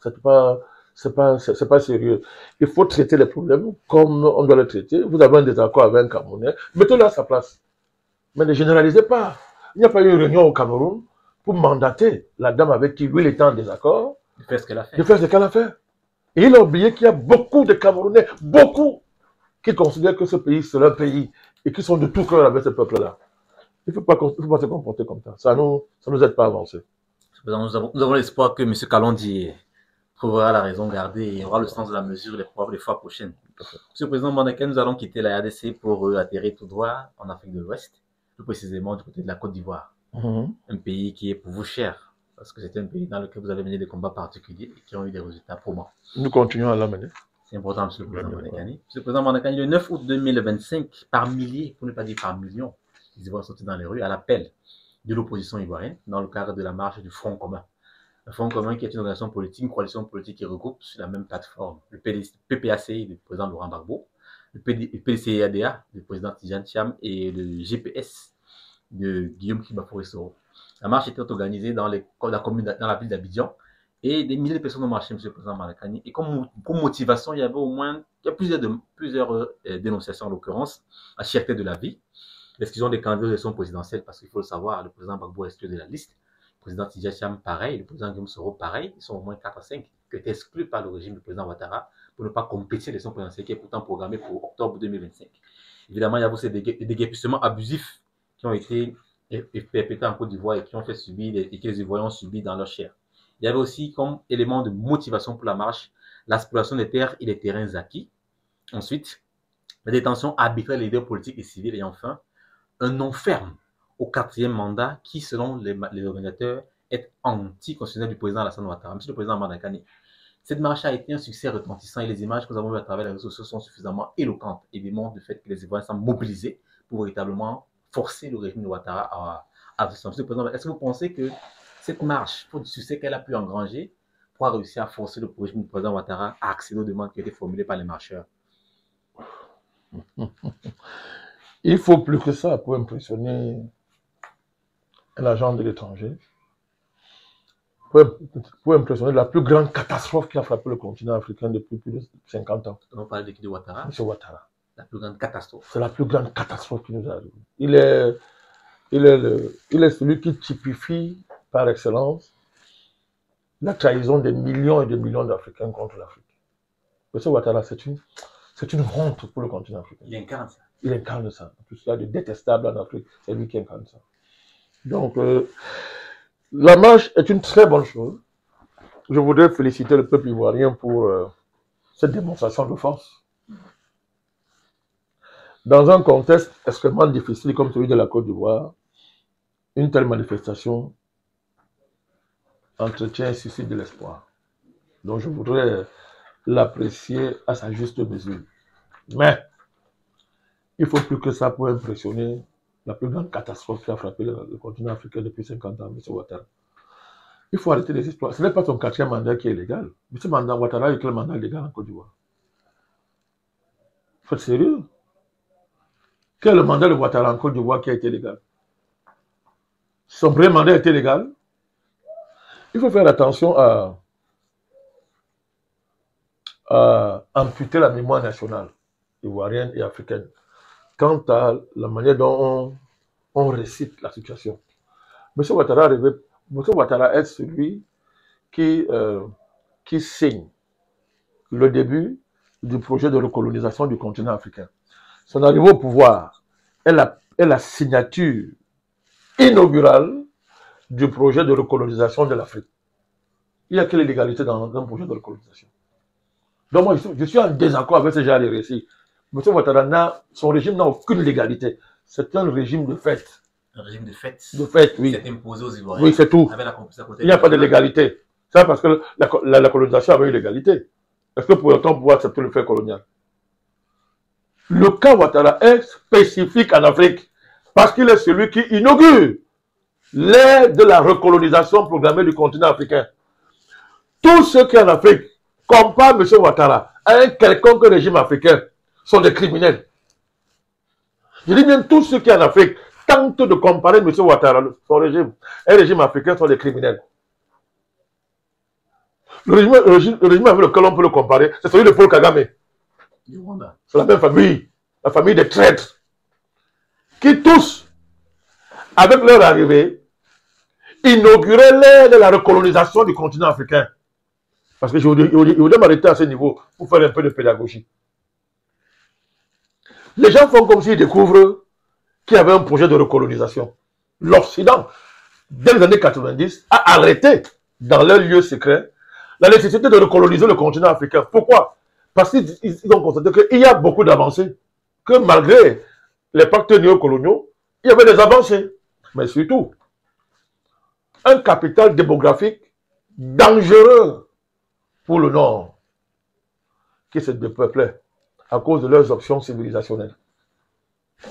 C'est pas sérieux. Il faut traiter les problèmes comme on doit les traiter. Vous avez un désaccord avec un Camerounais, mettez-le à sa place. Mais ne généralisez pas. Il n'y a pas eu une réunion au Cameroun pour mandater la dame avec qui lui il était en désaccord de faire ce qu'elle a fait. De faire ce qu'elle a fait. Et il a oublié qu'il y a beaucoup de Camerounais, beaucoup, qui considèrent que ce pays c'est leur pays et qui sont de tout cœur avec ce peuple-là. Il ne faut pas se comporter comme ça. Ça nous aide pas à avancer. Nous avons l'espoir que M. Kalondi trouvera la raison gardée et aura le sens de la mesure les fois prochaines. Monsieur le Président Mbandaka, nous allons quitter la RDC pour atterrir tout droit en Afrique de l'Ouest, plus précisément du côté de la Côte d'Ivoire. Un pays qui est pour vous cher, parce que c'est un pays dans lequel vous avez mené des combats particuliers et qui ont eu des résultats probants. Nous continuons à l'amener. C'est important, Monsieur le Président Mbandakani. Monsieur le Président Mbandakani, le 9 août 2025, par milliers, pour ne pas dire par millions, les Ivoiriens sont sortis dans les rues à l'appel de l'opposition ivoirienne dans le cadre de la marche du Front commun. Le Front commun qui est une organisation politique, une coalition politique qui regroupe sur la même plateforme le PPACI du président Laurent Gbagbo, le PDCADA du président Tidjane Thiam et le GPS de Guillaume Kibafouré-Soro. La marche était organisée dans la ville d'Abidjan et des milliers de personnes ont marché, M. le Président Mbandakani. Et comme motivation, il y a plusieurs dénonciations en l'occurrence, la cherté de la vie, l'exclusion des candidats aux élections présidentielles, parce qu'il faut le savoir, le président Gbagbo est exclu de la liste. Le président Tidjane Thiam, pareil, le président Guillaume Soro, pareil, ils sont au moins 4 à 5 qui ont été exclus par le régime du président Ouattara pour ne pas compétir l'élection présidentielle qui est pourtant programmée pour octobre 2025. Évidemment, il y a aussi des déguerpissements abusifs qui ont été perpétrés en Côte d'Ivoire et qui ont fait subir et que les Ivoiriens ont subi dans leur chair. Il y avait aussi comme élément de motivation pour la marche l'exploitation des terres et des terrains acquis. Ensuite, la détention arbitraire des leaders politiques et civils et enfin, un non ferme au 4e mandat qui, selon les organisateurs, est anti-constitutionnel du président Alassane Ouattara. Monsieur le Président Mbandakani, cette marche a été un succès retentissant et les images que nous avons vues à travers les réseaux sociaux sont suffisamment éloquentes et démontrent le fait que les Ivoiriens sont mobilisés pour véritablement forcer le régime de Ouattara à se Monsieur le Président, est-ce que vous pensez que cette marche, pour le succès qu'elle a pu engranger, pourra réussir à forcer le régime du président Ouattara à accéder aux demandes qui ont été formulées par les marcheurs? Il faut plus que ça pour impressionner un agent de l'étranger, pour impressionner la plus grande catastrophe qui a frappé le continent africain depuis plus de 50 ans. On parle de qui, de Ouattara? Monsieur Ouattara. La plus grande catastrophe. C'est la plus grande catastrophe qui nous arrive. Il est celui qui typifie par excellence la trahison des millions et des millions d'Africains contre l'Afrique. Monsieur Ouattara, c'est une honte pour le continent africain. Il incarne ça. Il incarne ça. Tout cela de détestable en Afrique, c'est lui qui incarne ça. Donc, la marche est une très bonne chose. Je voudrais féliciter le peuple ivoirien pour cette démonstration de force. Dans un contexte extrêmement difficile comme celui de la Côte d'Ivoire, une telle manifestation entretient et suscite de l'espoir. Donc, je voudrais l'apprécier à sa juste mesure. Mais, il faut plus que ça pour impressionner la plus grande catastrophe qui a frappé le continent africain depuis 50 ans, M. Ouattara. Il faut arrêter les histoires. Ce n'est pas son 4e mandat qui est légal. M. Ouattara a eu quel mandat légal en Côte d'Ivoire? Faut être sérieux. Quel est le mandat de Ouattara en Côte d'Ivoire qui a été légal? Son vrai mandat a été légal. Il faut faire attention à amputer la mémoire nationale ivoirienne et africaine quant à la manière dont on récite la situation. M. Ouattara est celui qui signe le début du projet de recolonisation du continent africain. Son arrivée au pouvoir est la signature inaugurale du projet de recolonisation de l'Afrique. Il n'y a quelle illégalité dans un projet de recolonisation? Donc moi, je suis en désaccord avec ce genre de récit. M. Ouattara, son régime n'a aucune légalité. C'est un régime de fait. Un régime de fait. De fait, oui. C'est imposé aux Ivoiriens. Oui, c'est tout. Il n'y a pas de légalité. Ça parce que la colonisation avait une légalité. Est-ce que pour autant pouvoir accepter le fait colonial? Le cas Ouattara est spécifique en Afrique parce qu'il est celui qui inaugure l'ère de la recolonisation programmée du continent africain. Tous ceux qui en Afrique comparent M. Ouattara à un quelconque régime africain sont des criminels. Je dis bien tous ceux qui en Afrique tentent de comparer M. Ouattara, son régime, un régime africain, sont des criminels. Le régime avec lequel on peut le comparer, c'est celui de Paul Kagame. C'est la même famille, la famille des traîtres, qui tous, avec leur arrivée, inauguraient l'ère de la recolonisation du continent africain. Parce que je voudrais m'arrêter à ce niveau pour faire un peu de pédagogie. Les gens font comme s'ils découvrent qu'il y avait un projet de recolonisation. L'Occident, dès les années 90, a arrêté, dans leur lieu secret, la nécessité de recoloniser le continent africain. Pourquoi? Parce qu'ils ont constaté qu'il y a beaucoup d'avancées. Que malgré les pactes néocoloniaux, il y avait des avancées. Mais surtout, un capital démographique dangereux pour le Nord, qui se dépeuplait à cause de leurs options civilisationnelles.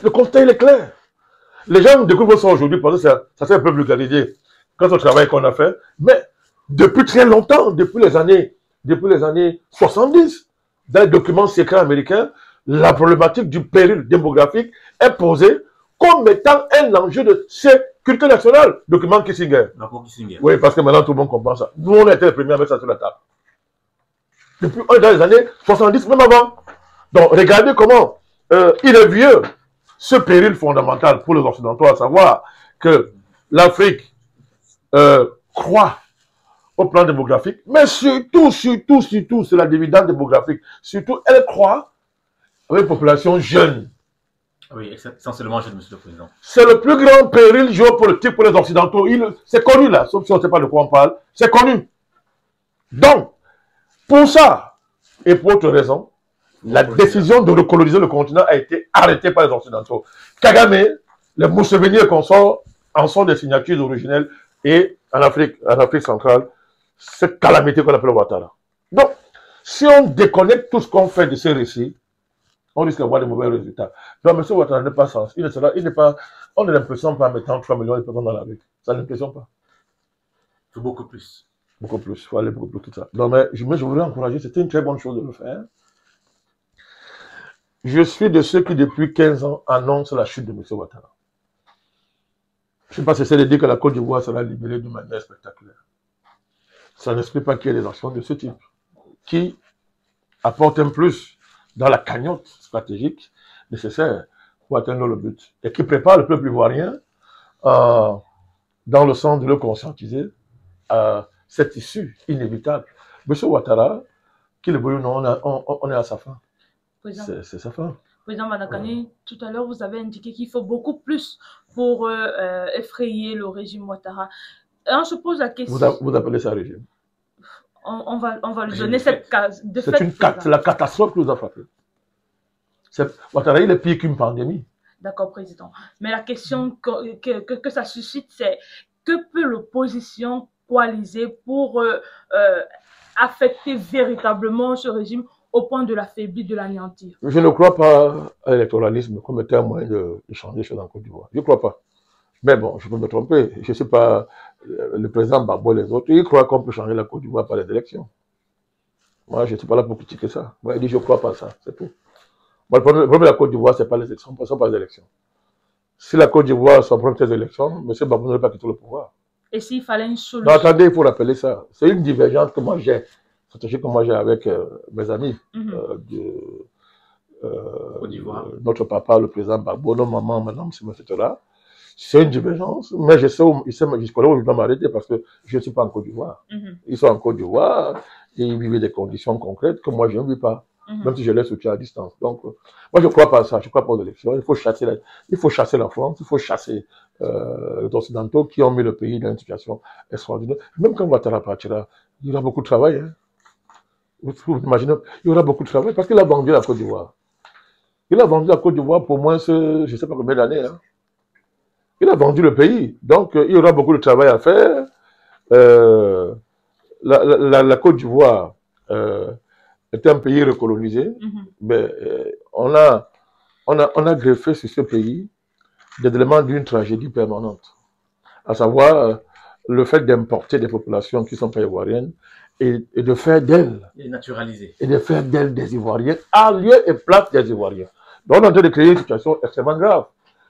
Le constat, il est clair. Les gens découvrent ça aujourd'hui parce que ça s'est un peu vulgarisé grâce au travail qu'on a fait. Mais depuis très longtemps, depuis les années 70, dans les documents secrets américains, la problématique du péril démographique est posée comme étant un enjeu de sécurité nationale. Document Kissinger. Oui, parce que maintenant tout le monde comprend ça. Nous, on a été les premiers à mettre ça sur la table. Depuis dans les années 70, même avant. Donc, regardez comment il est vieux, ce péril fondamental pour les Occidentaux, à savoir que l'Afrique croît au plan démographique, mais surtout, c'est la dividende démographique. Surtout, elle croît avec une population jeune. Oui, essentiellement jeune, Monsieur le Président. C'est le plus grand péril géopolitique pour les Occidentaux. C'est connu là, sauf si on ne sait pas de quoi on parle. C'est connu. Donc, pour ça, et pour autre raison, la décision de recoloniser le continent a été arrêtée par les Occidentaux. Kagame, les Museveni et consorts en sont des signatures originelles et en Afrique centrale, cette calamité qu'on appelle Ouattara. Donc, si on déconnecte tout ce qu'on fait de ces récits, on risque d'avoir de mauvais résultats. Donc, M. Ouattara n'est pas sens. On ne l'impressionne pas en mettant 3 millions de personnes dans la rue. Ça ne l'impressionne pas. Il faut beaucoup plus. Beaucoup plus. Il faut aller beaucoup plus, tout ça. Donc, mais je voudrais encourager, c'était une très bonne chose de le faire. Je suis de ceux qui, depuis 15 ans, annoncent la chute de M. Ouattara. Je ne sais pas si c'est de dire que la Côte d'Ivoire sera libérée d'une manière spectaculaire. Ça n'explique pas qu'il y ait des actions de ce type qui apportent un plus dans la cagnotte stratégique nécessaire pour atteindre le but et qui prépare le peuple ivoirien dans le sens de le conscientiser à cette issue inévitable. M. Ouattara, qu'il le veuille ou non, on est à sa fin. C'est sa fin. Président Madakani, tout à l'heure, vous avez indiqué qu'il faut beaucoup plus pour effrayer le régime Ouattara. Et on se pose la question... Vous appelez ça régime? On va lui donner cette case. C'est la catastrophe qui nous a frappé. Ouattara, il est pire qu'une pandémie. D'accord, Président. Mais la question que ça suscite, c'est que peut l'opposition coaliser pour affecter véritablement ce régime au point de l'affaiblir, de l'anéantir? Je ne crois pas à l'électoralisme comme étant un moyen de changer les choses en Côte d'Ivoire. Je ne crois pas. Mais bon, je peux me tromper. Je ne sais pas, le président Gbagbo et les autres, ils croient qu'on peut changer la Côte d'Ivoire par les élections. Moi, je ne suis pas là pour critiquer ça. Moi, il dit, je ne crois pas à ça, c'est tout. Moi, le problème de la Côte d'Ivoire, ce n'est pas les élections, ce ne sont pas les élections. Si la Côte d'Ivoire s'en prend des élections, M. Gbagbo n'aurait pas quitté le pouvoir. Et s'il fallait une solution? Non, attendez, il faut rappeler ça. C'est une divergence que moi j'ai, avec mes amis notre papa, le président Gbagbo, nos mamans, madame, etc. C'est une divergence, mais je connais où je dois m'arrêter parce que je ne suis pas en Côte d'Ivoire. Ils sont en Côte d'Ivoire et ils vivent des conditions concrètes que moi je ne vis pas, même si je les soutiens à distance. Donc, moi je ne crois pas à ça, je ne crois pas aux élections. Il faut chasser la France, il faut chasser les Occidentaux qui ont mis le pays dans une situation extraordinaire. Même quand Ouattara partira, il y aura beaucoup de travail. Hein. Vous imaginez, il y aura beaucoup de travail parce qu'il a vendu la Côte d'Ivoire. Il a vendu la Côte d'Ivoire pour moins, je ne sais pas combien d'années. Hein. Il a vendu le pays. Donc, il y aura beaucoup de travail à faire. La Côte d'Ivoire est un pays recolonisé. Mais on a greffé sur ce pays des éléments d'une tragédie permanente. À savoir, le fait d'importer des populations qui ne sont pas ivoiriennes et de faire d'elles. Et naturaliser. Et de faire d'elles des Ivoiriens à lieu et place des Ivoiriens. Donc, on est en train de créer une situation extrêmement grave.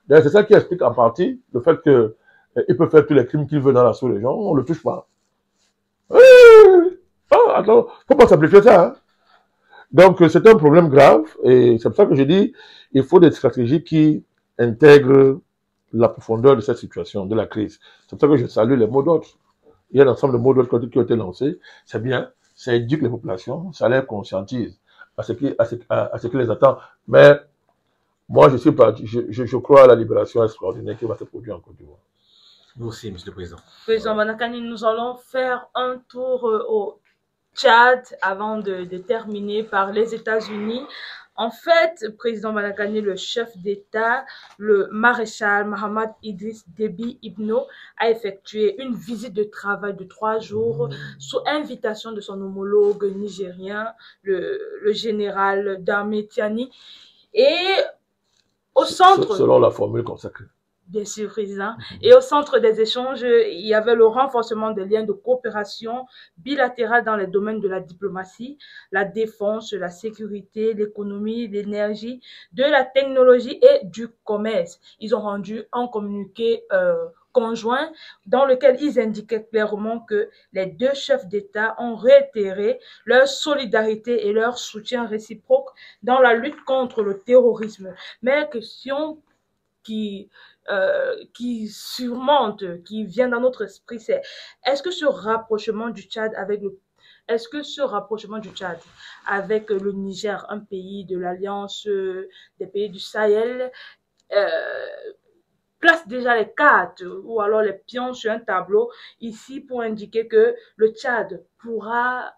C'est ça qui explique en partie le fait qu'il peut faire tous les crimes qu'il veut dans la sous-région, on ne le touche pas. Attends, il ne faut pas simplifier ça. Hein. Donc, c'est un problème grave et c'est pour ça que je dis il faut des stratégies qui intègrent la profondeur de cette situation, de la crise. C'est pour ça que je salue les mots d'ordre. Il y a un ensemble de mots d'ordre qui ont été lancés. C'est bien, ça éduque les populations, ça les conscientise à ce qui les attend. Mais moi, je crois à la libération extraordinaire qui va se produire en Côte d'Ivoire. Vous aussi, M. le Président. Président Madakani, nous allons faire un tour au Tchad avant de terminer par les États-Unis. En fait, Président Madakani, le chef d'État, le maréchal Mohamed Idriss Déby Itno, a effectué une visite de travail de 3 jours sous invitation de son homologue nigérien, le général d'armée Tiani. Et au centre... Selon la formule consacrée. Bien sûr, Président. Et au centre des échanges, il y avait le renforcement des liens de coopération bilatérale dans les domaines de la diplomatie, la défense, la sécurité, l'économie, l'énergie, de la technologie et du commerce. Ils ont rendu un communiqué conjoint dans lequel ils indiquaient clairement que les deux chefs d'État ont réitéré leur solidarité et leur soutien réciproque dans la lutte contre le terrorisme. Mais la question qui surmonte, qui vient dans notre esprit, c'est est-ce que ce rapprochement du Tchad avec le Niger, un pays de l'alliance des pays du Sahel, place déjà les cartes ou alors les pions sur un tableau ici pour indiquer que le Tchad pourra,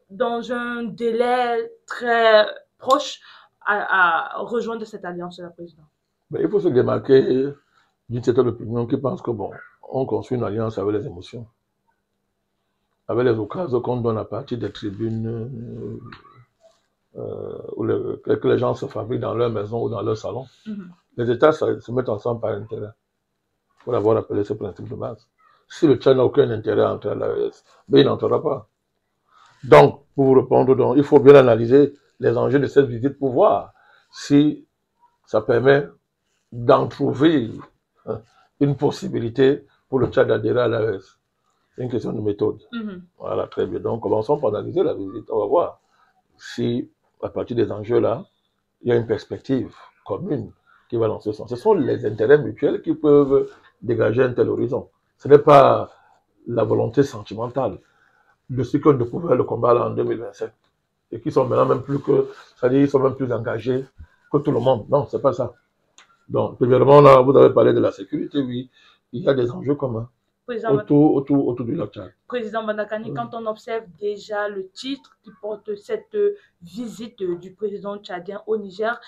dans un délai très proche, à rejoindre cette alliance, la présidente? Mais il faut se démarquer d'une certaine opinion qui pense que, bon, on construit une alliance avec les émotions, avec les occasions qu'on donne à partir des tribunes que les gens se fabriquent dans leur maison ou dans leur salon. Les États se mettent ensemble par intérêt. Il faut avoir appelé ce principe de base. Si le Tchad n'a aucun intérêt à entrer à l'AES, ben, il n'entrera pas. Donc, pour vous répondre, il faut bien analyser les enjeux de cette visite pour voir si ça permet d'en trouver une possibilité pour le Tchad d'adhérer à l'AES. C'est une question de méthode. Voilà, très bien. Donc, commençons par analyser la visite. On va voir si, à partir des enjeux-là, il y a une perspective commune qui va dans ce sens. Ce sont les intérêts mutuels qui peuvent dégager un tel horizon. Ce n'est pas la volonté sentimentale de ceux qui ont découvert le combat là en 2027 et qui sont maintenant même plus que, c'est-à-dire ils sont même plus engagés pour tout le monde. Non, c'est pas ça. Donc, premièrement, là, vous avez parlé de la sécurité, oui. Il y a des enjeux communs autour du lac Tchad. Président Bandakani, quand on observe déjà le titre qui porte cette visite du président tchadien au Niger,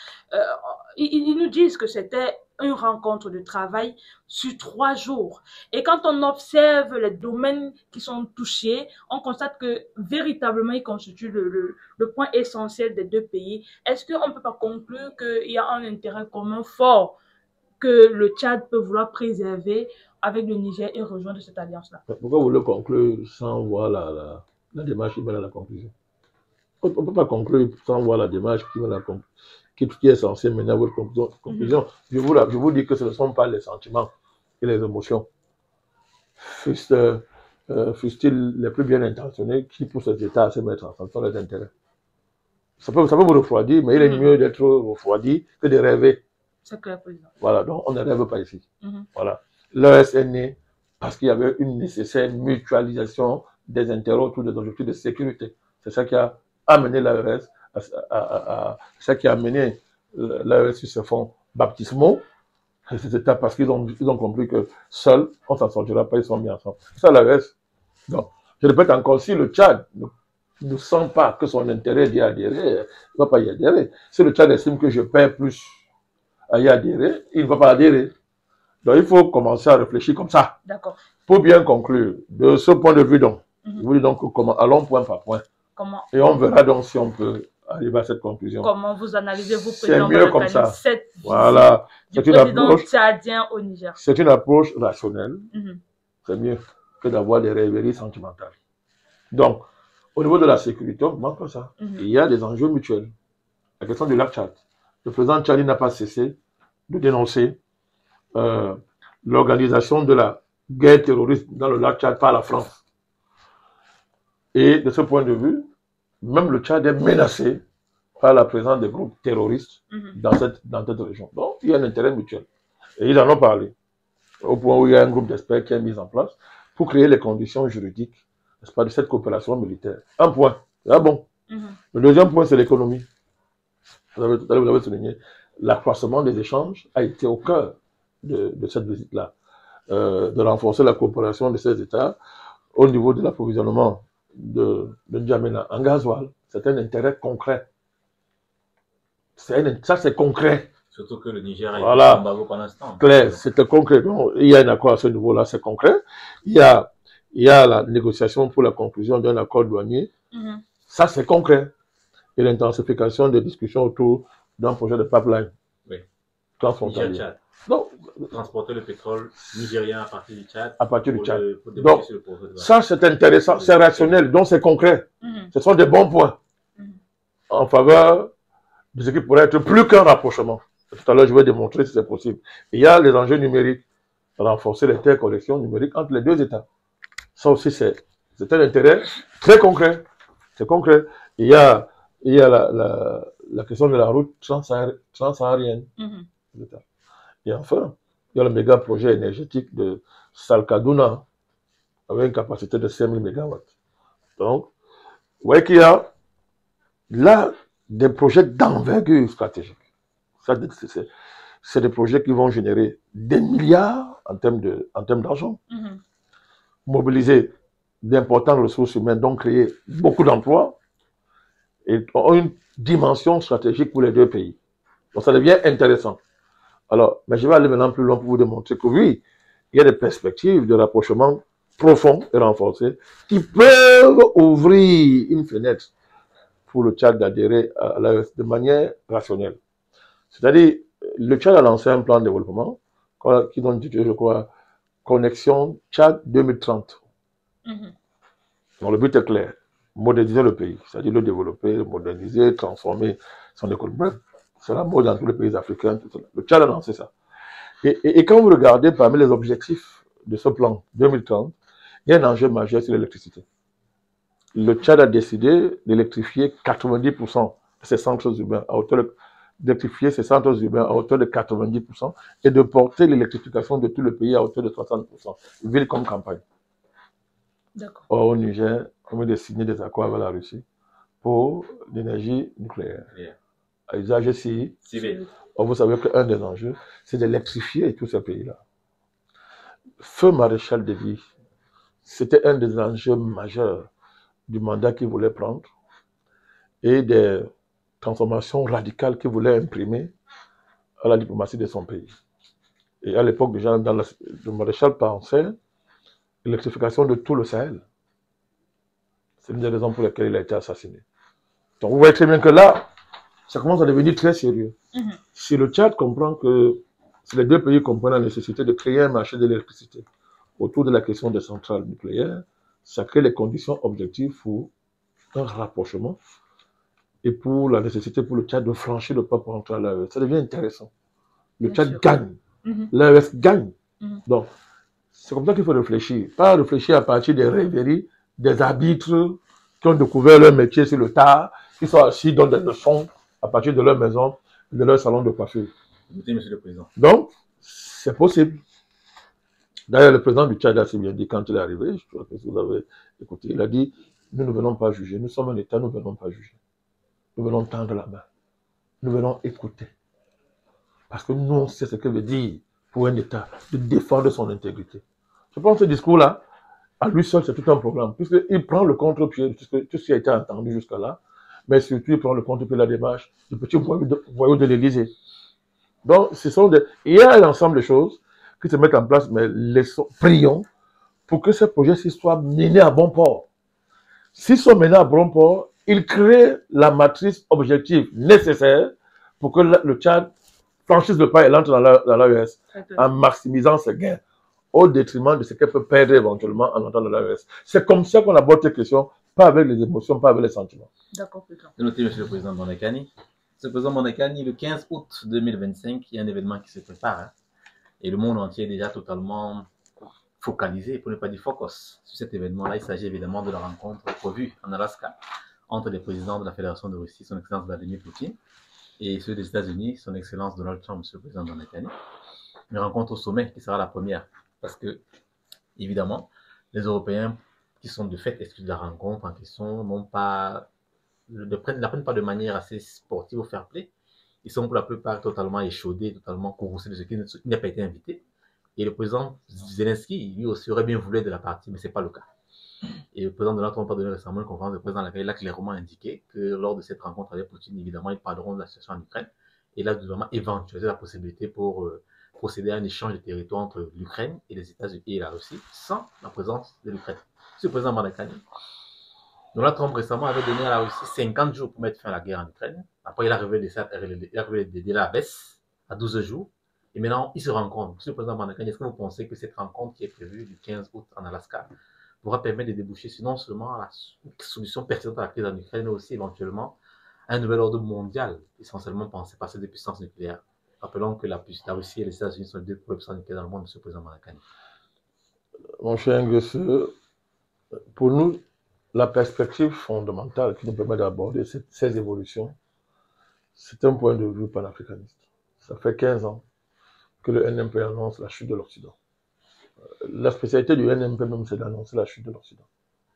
ils nous disent que c'était une rencontre de travail sur 3 jours. Et quand on observe les domaines qui sont touchés, on constate que véritablement, ils constituent le point essentiel des deux pays. Est-ce qu'on ne peut pas conclure qu'il y a un intérêt commun fort que le Tchad peut vouloir préserver avec le Niger et rejoindre cette alliance-là? Pourquoi vous le conclure sans voir la démarche qui mène à la conclusion? On ne peut pas conclure sans voir la démarche qui mène à la conclusion, qui est censée mener à votre conclusion. Je vous dis que ce ne sont pas les sentiments et les émotions, fussent-ils les plus bien intentionnés, qui poussent les États à se mettre ensemble, ce sont les intérêts. Ça peut vous refroidir, mais il est mieux d'être refroidi que de rêver. C'est clair, président. Voilà, donc on ne rêve pas ici. Voilà. L'ES est né parce qu'il y avait une nécessaire mutualisation des intérêts autour des objectifs de sécurité. C'est ça qui a amené l'AES, ça qui a amené l'AES sur ce fonds baptismaux. C'est parce qu'ils ont compris que seuls, on ne s'en sortira pas, ils sont mis ensemble. C'est ça l'AES. Donc, je répète encore, si le Tchad ne sent pas que son intérêt d'y adhérer, il ne va pas y adhérer. Si le Tchad estime que je perds plus à y adhérer, il ne va pas adhérer. Donc, il faut commencer à réfléchir comme ça. D'accord. Pour bien conclure, de ce point de vue, donc, je vous dis donc allons point par point. Comment? Et on verra donc si on peut arriver à cette conclusion. Comment vous analysez-vous, président mieux comme ça. Cette voilà. du président tchadien au Niger? C'est une approche rationnelle. C'est mieux que d'avoir des rêveries sentimentales. Donc, au niveau de la sécurité, on ne manque pas ça. Il y a des enjeux mutuels. La question du lac Tchad. Le président tchadien n'a pas cessé de dénoncer l'organisation de la guerre terroriste dans le lac Tchad par la France. Et de ce point de vue, même le Tchad est menacé par la présence des groupes terroristes dans cette région. Donc, il y a un intérêt mutuel. Et ils en ont parlé. Au point où il y a un groupe d'experts qui est mis en place pour créer les conditions juridiques, n'est-ce pas, de cette coopération militaire. Un point. C'est bon. Le deuxième point, c'est l'économie. Vous avez souligné. L'accroissement des échanges a été au cœur de cette visite-là. De renforcer la coopération de ces États au niveau de l'approvisionnement de N'Djamena en gasoil. C'est un intérêt concret. Ça, c'est concret. Surtout que le Niger a voilà. été embargo pendant ce temps. Clair, c'était concret. Donc, il y a un accord à ce niveau-là, c'est concret. Il y a la négociation pour la conclusion d'un accord douanier. Ça, c'est concret. Et l'intensification des discussions autour d'un projet de pipeline. Oui. Transfrontalier. Donc, transporter le pétrole nigérien à partir du Tchad. À partir du Tchad. Donc, ça, c'est intéressant, c'est rationnel, donc c'est concret. Ce sont des bons points en faveur de ce qui pourrait être plus qu'un rapprochement. Tout à l'heure, je vais démontrer si c'est possible. Il y a les enjeux numériques, renforcer l'interconnexion numérique entre les deux États. Ça aussi, c'est un intérêt très concret. C'est concret. Il y a la question de la route transsaharienne. Et enfin, il y a le méga projet énergétique de Salkadouna avec une capacité de 5000 MW. Donc, vous voyez qu'il y a là des projets d'envergure stratégique. C'est des projets qui vont générer des milliards en termes d'argent, mobiliser d'importantes ressources humaines, donc créer beaucoup d'emplois et ont une dimension stratégique pour les deux pays. Donc, ça devient intéressant. Alors, mais je vais aller maintenant plus loin pour vous démontrer que oui, il y a des perspectives de rapprochement profond et renforcé qui peuvent ouvrir une fenêtre pour le Tchad d'adhérer à l'AES de manière rationnelle. C'est-à-dire, le Tchad a lancé un plan de développement qui donne, je crois, Connexion Tchad 2030. Donc, le but est clair, moderniser le pays, c'est-à-dire le développer, le moderniser, transformer son économie. Bref, c'est la mode dans tous les pays africains. Tout ça. Le Tchad a lancé ça. Et quand vous regardez parmi les objectifs de ce plan 2030, il y a un enjeu majeur sur l'électricité. Le Tchad a décidé d'électrifier 90% de ses centres urbains à hauteur de 90% et de porter l'électrification de tout le pays à hauteur de 60%, ville comme campagne. Or, au Niger, on vient de signer des accords avec la Russie pour l'énergie nucléaire. à usage civil. Vous savez qu'un des enjeux, c'est d'électrifier tous ces pays-là. Feu Maréchal Déby, c'était un des enjeux majeurs du mandat qu'il voulait prendre et des transformations radicales qu'il voulait imprimer à la diplomatie de son pays. Et à l'époque, déjà, le Maréchal pensait l'électrification de tout le Sahel. C'est une des raisons pour lesquelles il a été assassiné. Donc vous voyez très bien que là, ça commence à devenir très sérieux. Si le Tchad comprend que, si les deux pays comprennent la nécessité de créer un marché de l'électricité autour de la question des centrales nucléaires, ça crée les conditions objectives pour un rapprochement et pour la nécessité pour le Tchad de franchir le pas pour entrer à l'AES. Ça devient intéressant. Le Tchad gagne. L'AES gagne. Donc, c'est comme ça qu'il faut réfléchir. Pas réfléchir à partir des rêveries, des arbitres qui ont découvert leur métier sur le tard, qui sont assis dans des leçons à partir de leur maison, de leur salon de coiffure. Monsieur le Président. Donc, c'est possible. D'ailleurs, le président du Tchad a si bien dit quand il est arrivé, je crois que vous avez écouté, il a dit, nous ne venons pas juger, nous sommes un État, nous ne venons pas juger. Nous venons tendre la main. Nous venons écouter. Parce que nous, on sait ce que veut dire pour un État de défendre son intégrité. Je pense que ce discours-là, à lui seul, c'est tout un programme, puisqu'il prend le contre-pied de tout ce qui a été entendu jusqu'à là, mais surtout, il prend le contre-pied de la démarche du petit voyou de l'Élysée. Donc, il y a un ensemble de choses qui se mettent en place, mais prions pour que ces projets-ci soient menés à bon port. S'ils sont menés à bon port, ils créent la matrice objective nécessaire pour que le Tchad franchisse le pas et entre dans l'AES en maximisant ses gains au détriment de ce qu'elle peut perdre éventuellement en entrant dans l'AES. C'est comme ça qu'on aborde cette question, pas avec les émotions, pas avec les sentiments. D'accord, Président. Notez, Monsieur le Président Mondekani. Le président Mondekani, le 15 août 2025, il y a un événement qui se prépare. Hein, et le monde entier est déjà totalement focalisé, pour ne pas dire focus, sur cet événement-là. Il s'agit évidemment de la rencontre prévue en Alaska entre les présidents de la Fédération de Russie, son Excellence Vladimir Poutine, et ceux des États-Unis, son Excellence Donald Trump, Monsieur le Président Mondekani. Une rencontre au sommet qui sera la première. Parce que, évidemment, les Européens qui sont de fait exclus de la rencontre en question ne prennent pas de manière assez sportive ou fair-play. Ils sont pour la plupart totalement échaudés, totalement courroucés de ce qui n'a pas été invité. Et le président Zelensky, lui aussi, aurait bien voulu de la partie, mais ce n'est pas le cas. Et le président Donald Trump a donné récemment une conférence de presse dans laquelle il a clairement indiqué que lors de cette rencontre avec Poutine, évidemment, ils parleront de la situation en Ukraine. Et là, vraiment, éventualiser la possibilité pour procéder à un échange de territoire entre l'Ukraine et les États-Unis et la Russie sans la présence de l'Ukraine. C'est le président Mondekani. Donald Trump récemment avait donné à la Russie 50 jours pour mettre fin à la guerre en Ukraine. Après, il a révélé des délais à baisse à 12 jours. Et maintenant, il se rencontre. Monsieur le président Mondekani, est-ce que vous pensez que cette rencontre qui est prévue du 15 août en Alaska pourra permettre de déboucher non seulement à la solution pertinente à la crise en Ukraine, mais aussi éventuellement à un nouvel ordre mondial, essentiellement passé des puissances nucléaires? Rappelons que la Russie et les États-Unis sont les deux puissances nucléaires dans le monde, monsieur le président Mondekani. Mon cher Nguessu, pour nous, la perspective fondamentale qui nous permet d'aborder ces évolutions, c'est un point de vue panafricaniste. Ça fait 15 ans que le NMP annonce la chute de l'Occident. La spécialité du NMP même, c'est d'annoncer la chute de l'Occident.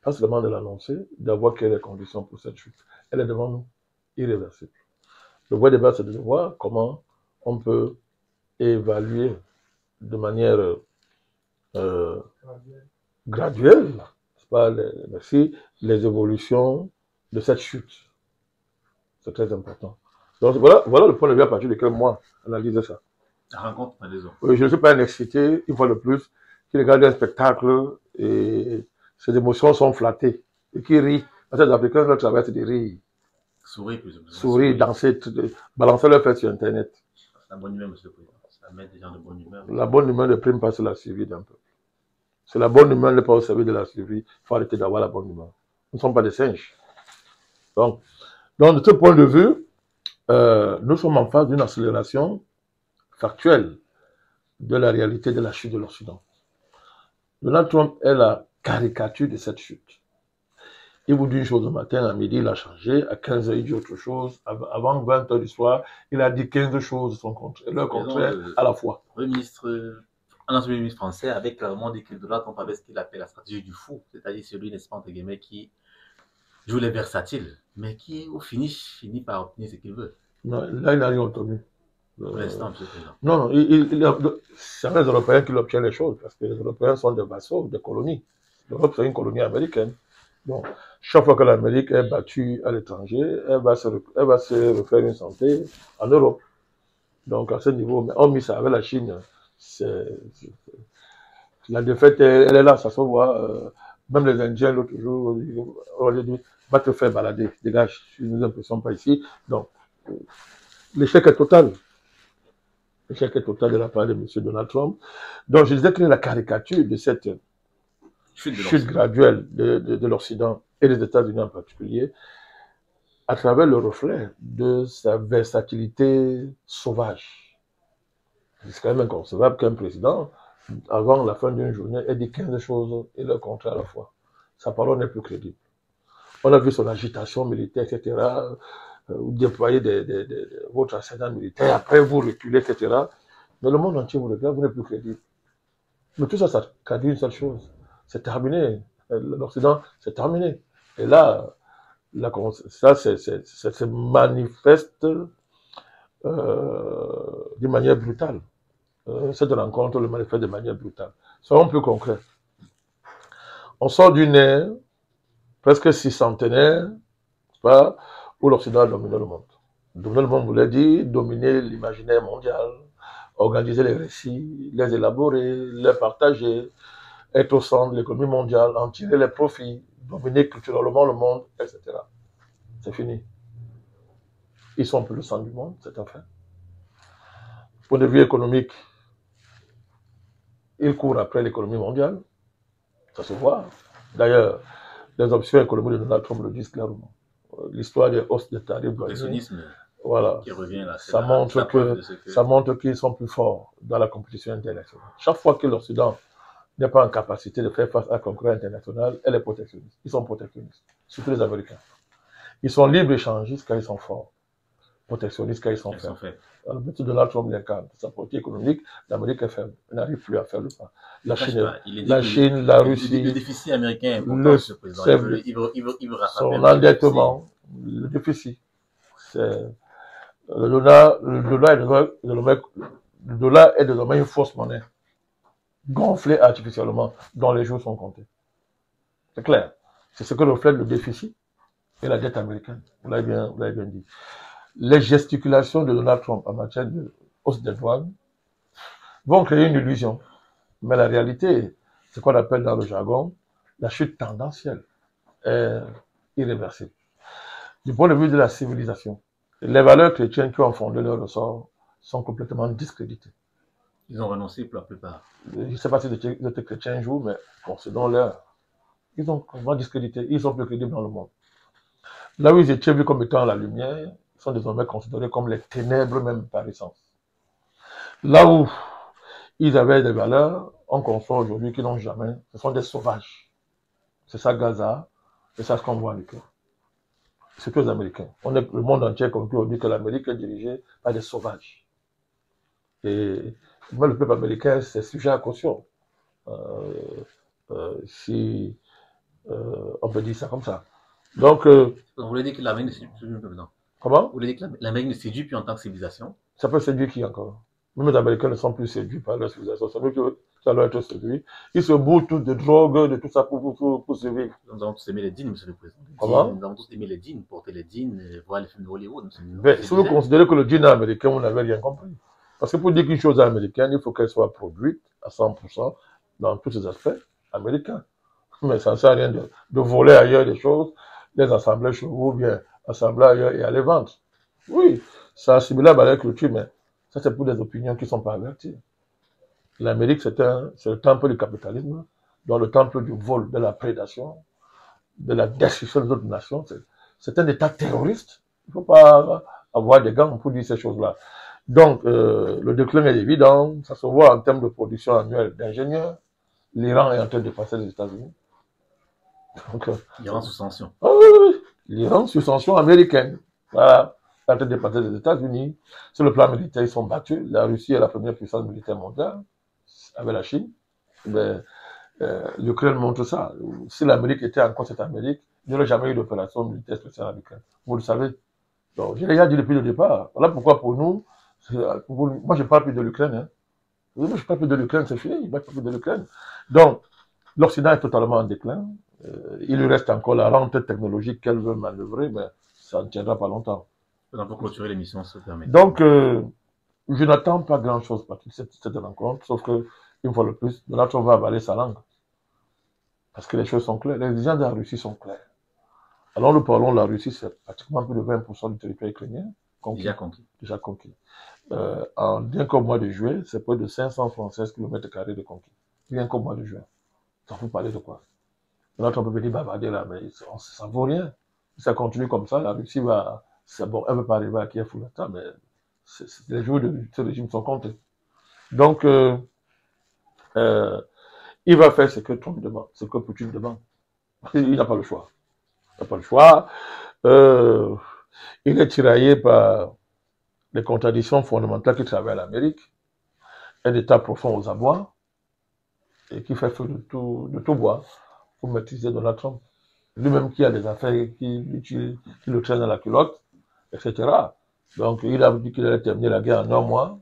Pas seulement de l'annoncer, d'avoir quelles les conditions pour cette chute. Elle est devant nous, irréversible. Le vrai débat, c'est de voir comment on peut évaluer de manière graduelle, les évolutions de cette chute. C'est très important. Donc voilà le point de vue à partir duquel moi, analyse ça. La rencontre, raison. Oui, je ne suis pas un excité, une fois de plus, qui regarde un spectacle et ses émotions sont flattées et qui rit. Parce que les Africains leur travail, c'est de rire. Sourire plus ou moins. Sourire, danser, balancer leur fête sur Internet. C'est la bonne humeur, monsieur le président. Ça met des gens de bonne humeur. La bonne humeur ne prime pas sur la survie d'un peuple. C'est la bonne humeur n'est pas au service de la survie. Il faut arrêter d'avoir la bonne humeur. Nous ne sommes pas des singes. Donc de ce point de vue, nous sommes en phase d'une accélération factuelle de la réalité de la chute de l'Occident. Donald Trump est la caricature de cette chute. Il vous dit une chose le matin, à midi, il a changé, à 15 h il dit autre chose, avant 20 h du soir, il a dit 15 choses, leur contraire à la fois. Le Premier ministre français avait clairement dit que Donald Trump avait ce qu'il appelle la stratégie du fou, c'est-à-dire celui, n'est-ce pas, entre guillemets, qui joue les versatiles, mais qui, au finish, finit par obtenir ce qu'il veut. Non, là, il n'a rien obtenu. Pour l'instant, M. le Président. Non, c'est les Européens qui obtiennent les choses, parce que les Européens sont des vassaux, des colonies. L'Europe, c'est une colonie américaine. Donc, chaque fois que l'Amérique est battue à l'étranger, elle va se refaire une santé en Europe. Donc, à ce niveau, mais hormis ça, avec la Chine, la défaite, elle est là, ça se voit. Même les Indiens, l'autre jour, on dit, va te faire balader, dégage, nous n'impressionnons pas ici. Donc, l'échec est total. L'échec est total de la part de M. Donald Trump. Donc, je disais que la caricature de cette chute graduelle de l'Occident et des États-Unis en particulier, à travers le reflet de sa versatilité sauvage. C'est quand même inconcevable qu'un président, avant la fin d'une journée, ait dit 15 choses et le contraire à la fois. Sa parole n'est plus crédible. On a vu son agitation militaire, etc., vous déployez votre ascendant militaire, après vous reculez, etc. Mais le monde entier vous regarde, vous n'êtes plus crédible. Mais tout ça, ça traduit une seule chose. C'est terminé. L'Occident, c'est terminé. Et là, ça se manifeste d'une manière brutale. Cette rencontre le manifeste de manière brutale. Soyons plus concrets. On sort d'une ère presque six-centenaire, où l'Occident a dominé le monde. Dominer le monde voulait dire dominer l'imaginaire mondial, organiser les récits, les élaborer, les partager, être au centre de l'économie mondiale, en tirer les profits, dominer culturellement le monde, etc. C'est fini. Ils sont plus le centre du monde, c'est un fait. Point de vue économique, ils courent après l'économie mondiale, ça se voit. D'ailleurs, les options économiques de Donald Trump le disent clairement. L'histoire des hausses des tarifs douaniers, voilà, qui revient là, ça montre qu'ils sont plus forts dans la compétition internationale. Chaque fois que l'Occident n'est pas en capacité de faire face à la concurrence internationale, elle est protectionniste. Ils sont protectionnistes, surtout les Américains. Ils sont libre-échangistes quand ils sont forts, protectionnistes quand ils sont faibles. Le but de Donald Trump l'incarne. Sa politique économique, l'Amérique est faible. Elle n'arrive plus à faire le pas. La Chine, la Russie. Le déficit américain est important, ce président. Il veut rattraper son endettement, le déficit. Le dollar est désormais une fausse monnaie, gonflée artificiellement, dont les jours sont comptés. C'est clair. C'est ce que reflète le déficit et la dette américaine. Vous l'avez bien dit. Les gesticulations de Donald Trump en matière de hausse des douanes vont créer une illusion. Mais la réalité, c'est ce qu'on appelle dans le jargon la chute tendancielle est irréversible. Du point de vue de la civilisation, les valeurs chrétiennes qui ont fondé leur ressort sont complètement discréditées. Ils ont renoncé pour la plupart. Je ne sais pas si les autres chrétiens jouent, mais concédons leur. Ils ont complètement discrédité. Ils sont plus crédibles dans le monde. Là où ils étaient vus comme étant la lumière, sont désormais considérés comme les ténèbres même par essence. Là où ils avaient des valeurs, on conçoit aujourd'hui qu'ils n'ont jamais. Ce sont des sauvages. C'est ça Gaza, c'est ça ce qu'on voit avec eux. C'est que les Américains. Le monde entier conclut aujourd'hui que l'Amérique est dirigée par des sauvages. Et même le peuple américain, c'est sujet à caution. Si on peut dire ça comme ça. Donc, vous voulez dire que l'Amérique ne séduit plus maintenant? Comment? Vous voulez dire que l'Amérique ne séduit plus en tant que civilisation? Ça peut séduire qui encore? Même les Américains ne sont plus séduits par leur civilisation. C'est mieux que ça doit être séduit. Ils se bourrent tous de drogue, de tout ça pour survivre. Nous avons tous aimé les jeans, monsieur le président. Comment? Nous avons tous aimé les jeans, porter les jeans, voir les films de Hollywood. Mais si vous considérez que le jean est américain, vous n'avez rien compris. Parce que pour dire qu'une chose est américaine, il faut qu'elle soit produite à 100% dans tous ses aspects américains. Mais ça ne sert à rien de voler ailleurs des choses, les assembler chez vous, ou bien assembler ailleurs et aller vendre. Oui, c'est assimilable à la culture, mais ça c'est pour des opinions qui ne sont pas averties. L'Amérique, c'est le temple du capitalisme, dans le temple du vol, de la prédation, de la destruction des autres nations. C'est un État terroriste. Il ne faut pas avoir des gants pour dire ces choses-là. Donc, le déclin est évident. Ça se voit en termes de production annuelle d'ingénieurs. L'Iran est en train de passer les États-Unis. L'Iran sous sanction. Ah oui, oui. L'Iran sous sanction américaine. Voilà. En train de dépasser les États-Unis. Sur le plan militaire, ils sont battus. La Russie est la première puissance militaire mondiale, avec la Chine. L'Ukraine montre ça. Si l'Amérique était encore cette Amérique, il n'y aurait jamais eu d'opération militaire spéciale en Ukraine. Vous le savez. Donc, j'ai déjà dit depuis le départ. Voilà pourquoi pour nous, moi je ne parle plus de l'Ukraine. Hein. Oui, moi je ne parle plus de l'Ukraine, c'est fini. Je ne parle plus de l'Ukraine. Donc, l'Occident est totalement en déclin. Il lui reste encore la rente technologique qu'elle veut manœuvrer, mais ça ne tiendra pas longtemps. Pour clôturer l'émission, ça permet. Donc, je n'attends pas grand-chose de cette rencontre, sauf que, une fois de plus, Donald Trump va avaler sa langue. Parce que les choses sont claires. Les exigences de la Russie sont claires. Alors, nous parlons de la Russie, c'est pratiquement plus de 20% du territoire ukrainien. Déjà conquis. Bien qu'au mois de juillet, c'est près de 576 km² de conquis. Bien qu'au mois de juin. Ça vous parler de quoi? Donald Trump peut venir bavarder là, mais ça ne vaut rien. Si ça continue comme ça, la Russie va... Bon, elle ne veut pas arriver à Kiev ou là, mais les jours de ce régime sont comptés. Donc, il va faire ce que Trump demande, ce que Poutine demande. Il n'a pas le choix. Il n'a pas le choix. Il est tiraillé par les contradictions fondamentales qui traversent l'Amérique. Un État profond aux abois et qui fait feu de tout bois pour maîtriser Donald Trump. Lui-même qui a des affaires qui le traînent dans la culotte, etc. Donc, il a dit qu'il allait terminer la guerre en 1 mois.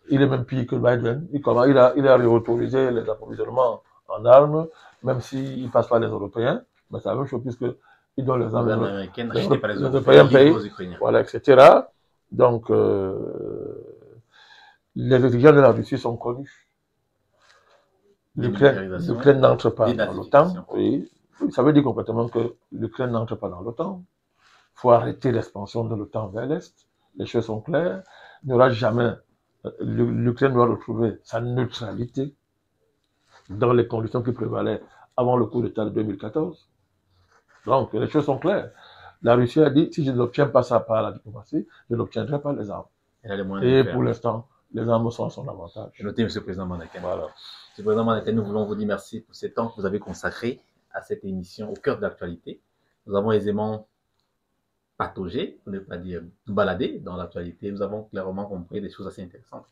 Il est même pire que Biden. Il a réautorisé les approvisionnements en armes, même s'il ne passe pas les Européens. Mais c'est la même chose puisqu'il doit les armes américaines achetées par les Européens payés, voilà, etc. Donc, les exigences de la Russie sont connues. L'Ukraine n'entre pas dans l'OTAN. Oui. Ça veut dire complètement que l'Ukraine n'entre pas dans l'OTAN. Il faut arrêter l'expansion de l'OTAN vers l'Est. Les choses sont claires. Il n'y aura jamais... L'Ukraine doit retrouver sa neutralité dans les conditions qui prévalaient avant le coup d'État de 2014. Donc, les choses sont claires. La Russie a dit, si je n'obtiens pas ça par la diplomatie, je n'obtiendrai pas les armes. Et pour l'instant, les armes sont à son avantage. Notez, M. le Président Mandakan. Voilà. M. le Président Mandakan, nous voulons vous dire merci pour ce temps que vous avez consacré à cette émission au cœur de l'actualité. Nous avons aisément pataugé, pour ne pas dire baladé dans l'actualité. Nous avons clairement compris des choses assez intéressantes.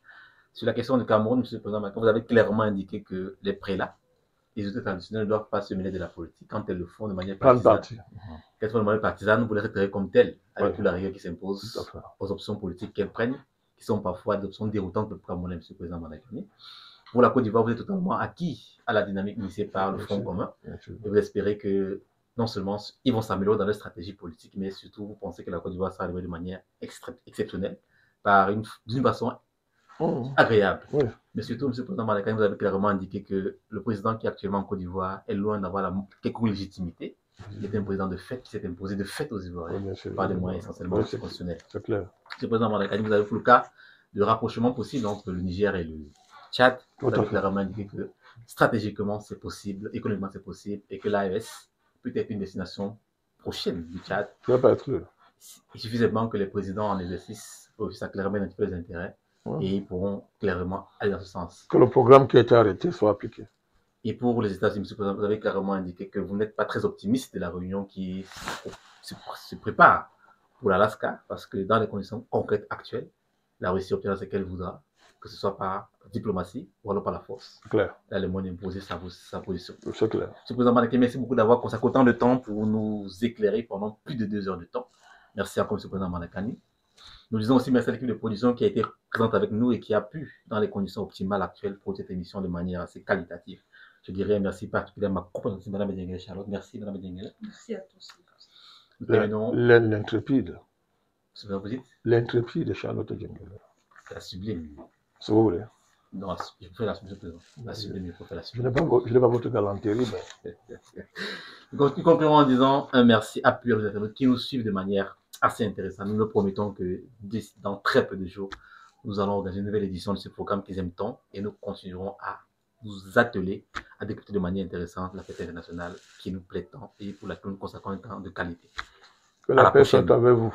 Sur la question du Cameroun, M. le Président Mandakan, vous avez clairement indiqué que les prélats, les autorités traditionnelles ne doivent pas se mêler de la politique quand elles le font de manière partisane. Qu'elles font de manière partisane, vous les retirez comme telles, avec toute la rigueur qui s'impose aux options politiques qu'elles prennent, qui sont parfois des options déroutantes pour le Cameroun, M. le Président Mandakan. Pour la Côte d'Ivoire, vous êtes totalement acquis à la dynamique initiée par le Front commun. Et vous espérez que non seulement ils vont s'améliorer dans leur stratégie politique, mais surtout vous pensez que la Côte d'Ivoire sera arrivée de manière exceptionnelle, d'une façon agréable. Oui. Mais surtout, M. le Président Mandakan, vous avez clairement indiqué que le président qui est actuellement en Côte d'Ivoire est loin d'avoir quelconque légitimité. Il est un président de fait qui s'est imposé de fait aux Ivoiriens par des moyens essentiellement constitutionnels. C'est clair. M. le Président Mandakan, vous avez pour le cas de rapprochement possible entre le Niger et le Tchad. Vous avez clairement indiqué que stratégiquement c'est possible, économiquement c'est possible, et que l'AES peut être une destination prochaine du Tchad. Ça va pas être sûr. Il suffit simplement que les présidents en exercice puissent clairement identifier les intérêts et ils pourront clairement aller dans ce sens. Que le programme qui a été arrêté soit appliqué. Et pour les États-Unis, vous avez clairement indiqué que vous n'êtes pas très optimiste de la réunion qui se prépare pour l'Alaska, parce que dans les conditions concrètes actuelles, la Russie obtiendra ce qu'elle voudra, que ce soit par diplomatie ou alors par la force. C'est clair. Elle a le moyen d'imposer sa position. C'est clair. M. le Président Mandakan, merci beaucoup d'avoir consacré autant de temps pour nous éclairer pendant plus de 2 heures de temps. Merci encore, M. le Président Mandakan. Nous disons aussi merci à l'équipe de production qui a été présente avec nous et qui a pu, dans les conditions optimales actuelles, produire cette émission de manière assez qualitative. Je dirais merci particulièrement à ma compagne, Mme Bedengele Charlotte. Merci, Mme Bedengele. Merci à tous. L'intrépide. C'est ce que vous dites? L'intrépide de Charlotte Djengele. C'est la sublime. Si vous voulez. Non, je fais la sublime. La sublime, il faut faire la Je sublime. n'ai pas votre galanterie, mais... Nous conclurons en disant un merci appuyé aux internautes qui nous suivent de manière assez intéressante. Nous nous promettons que dans très peu de jours, nous allons organiser une nouvelle édition de ce programme qu'ils aiment tant et nous continuerons à nous atteler à décrypter de manière intéressante la fête internationale qui nous plaît tant et pour laquelle nous consacrons un temps de qualité. Que la paix soit avec vous.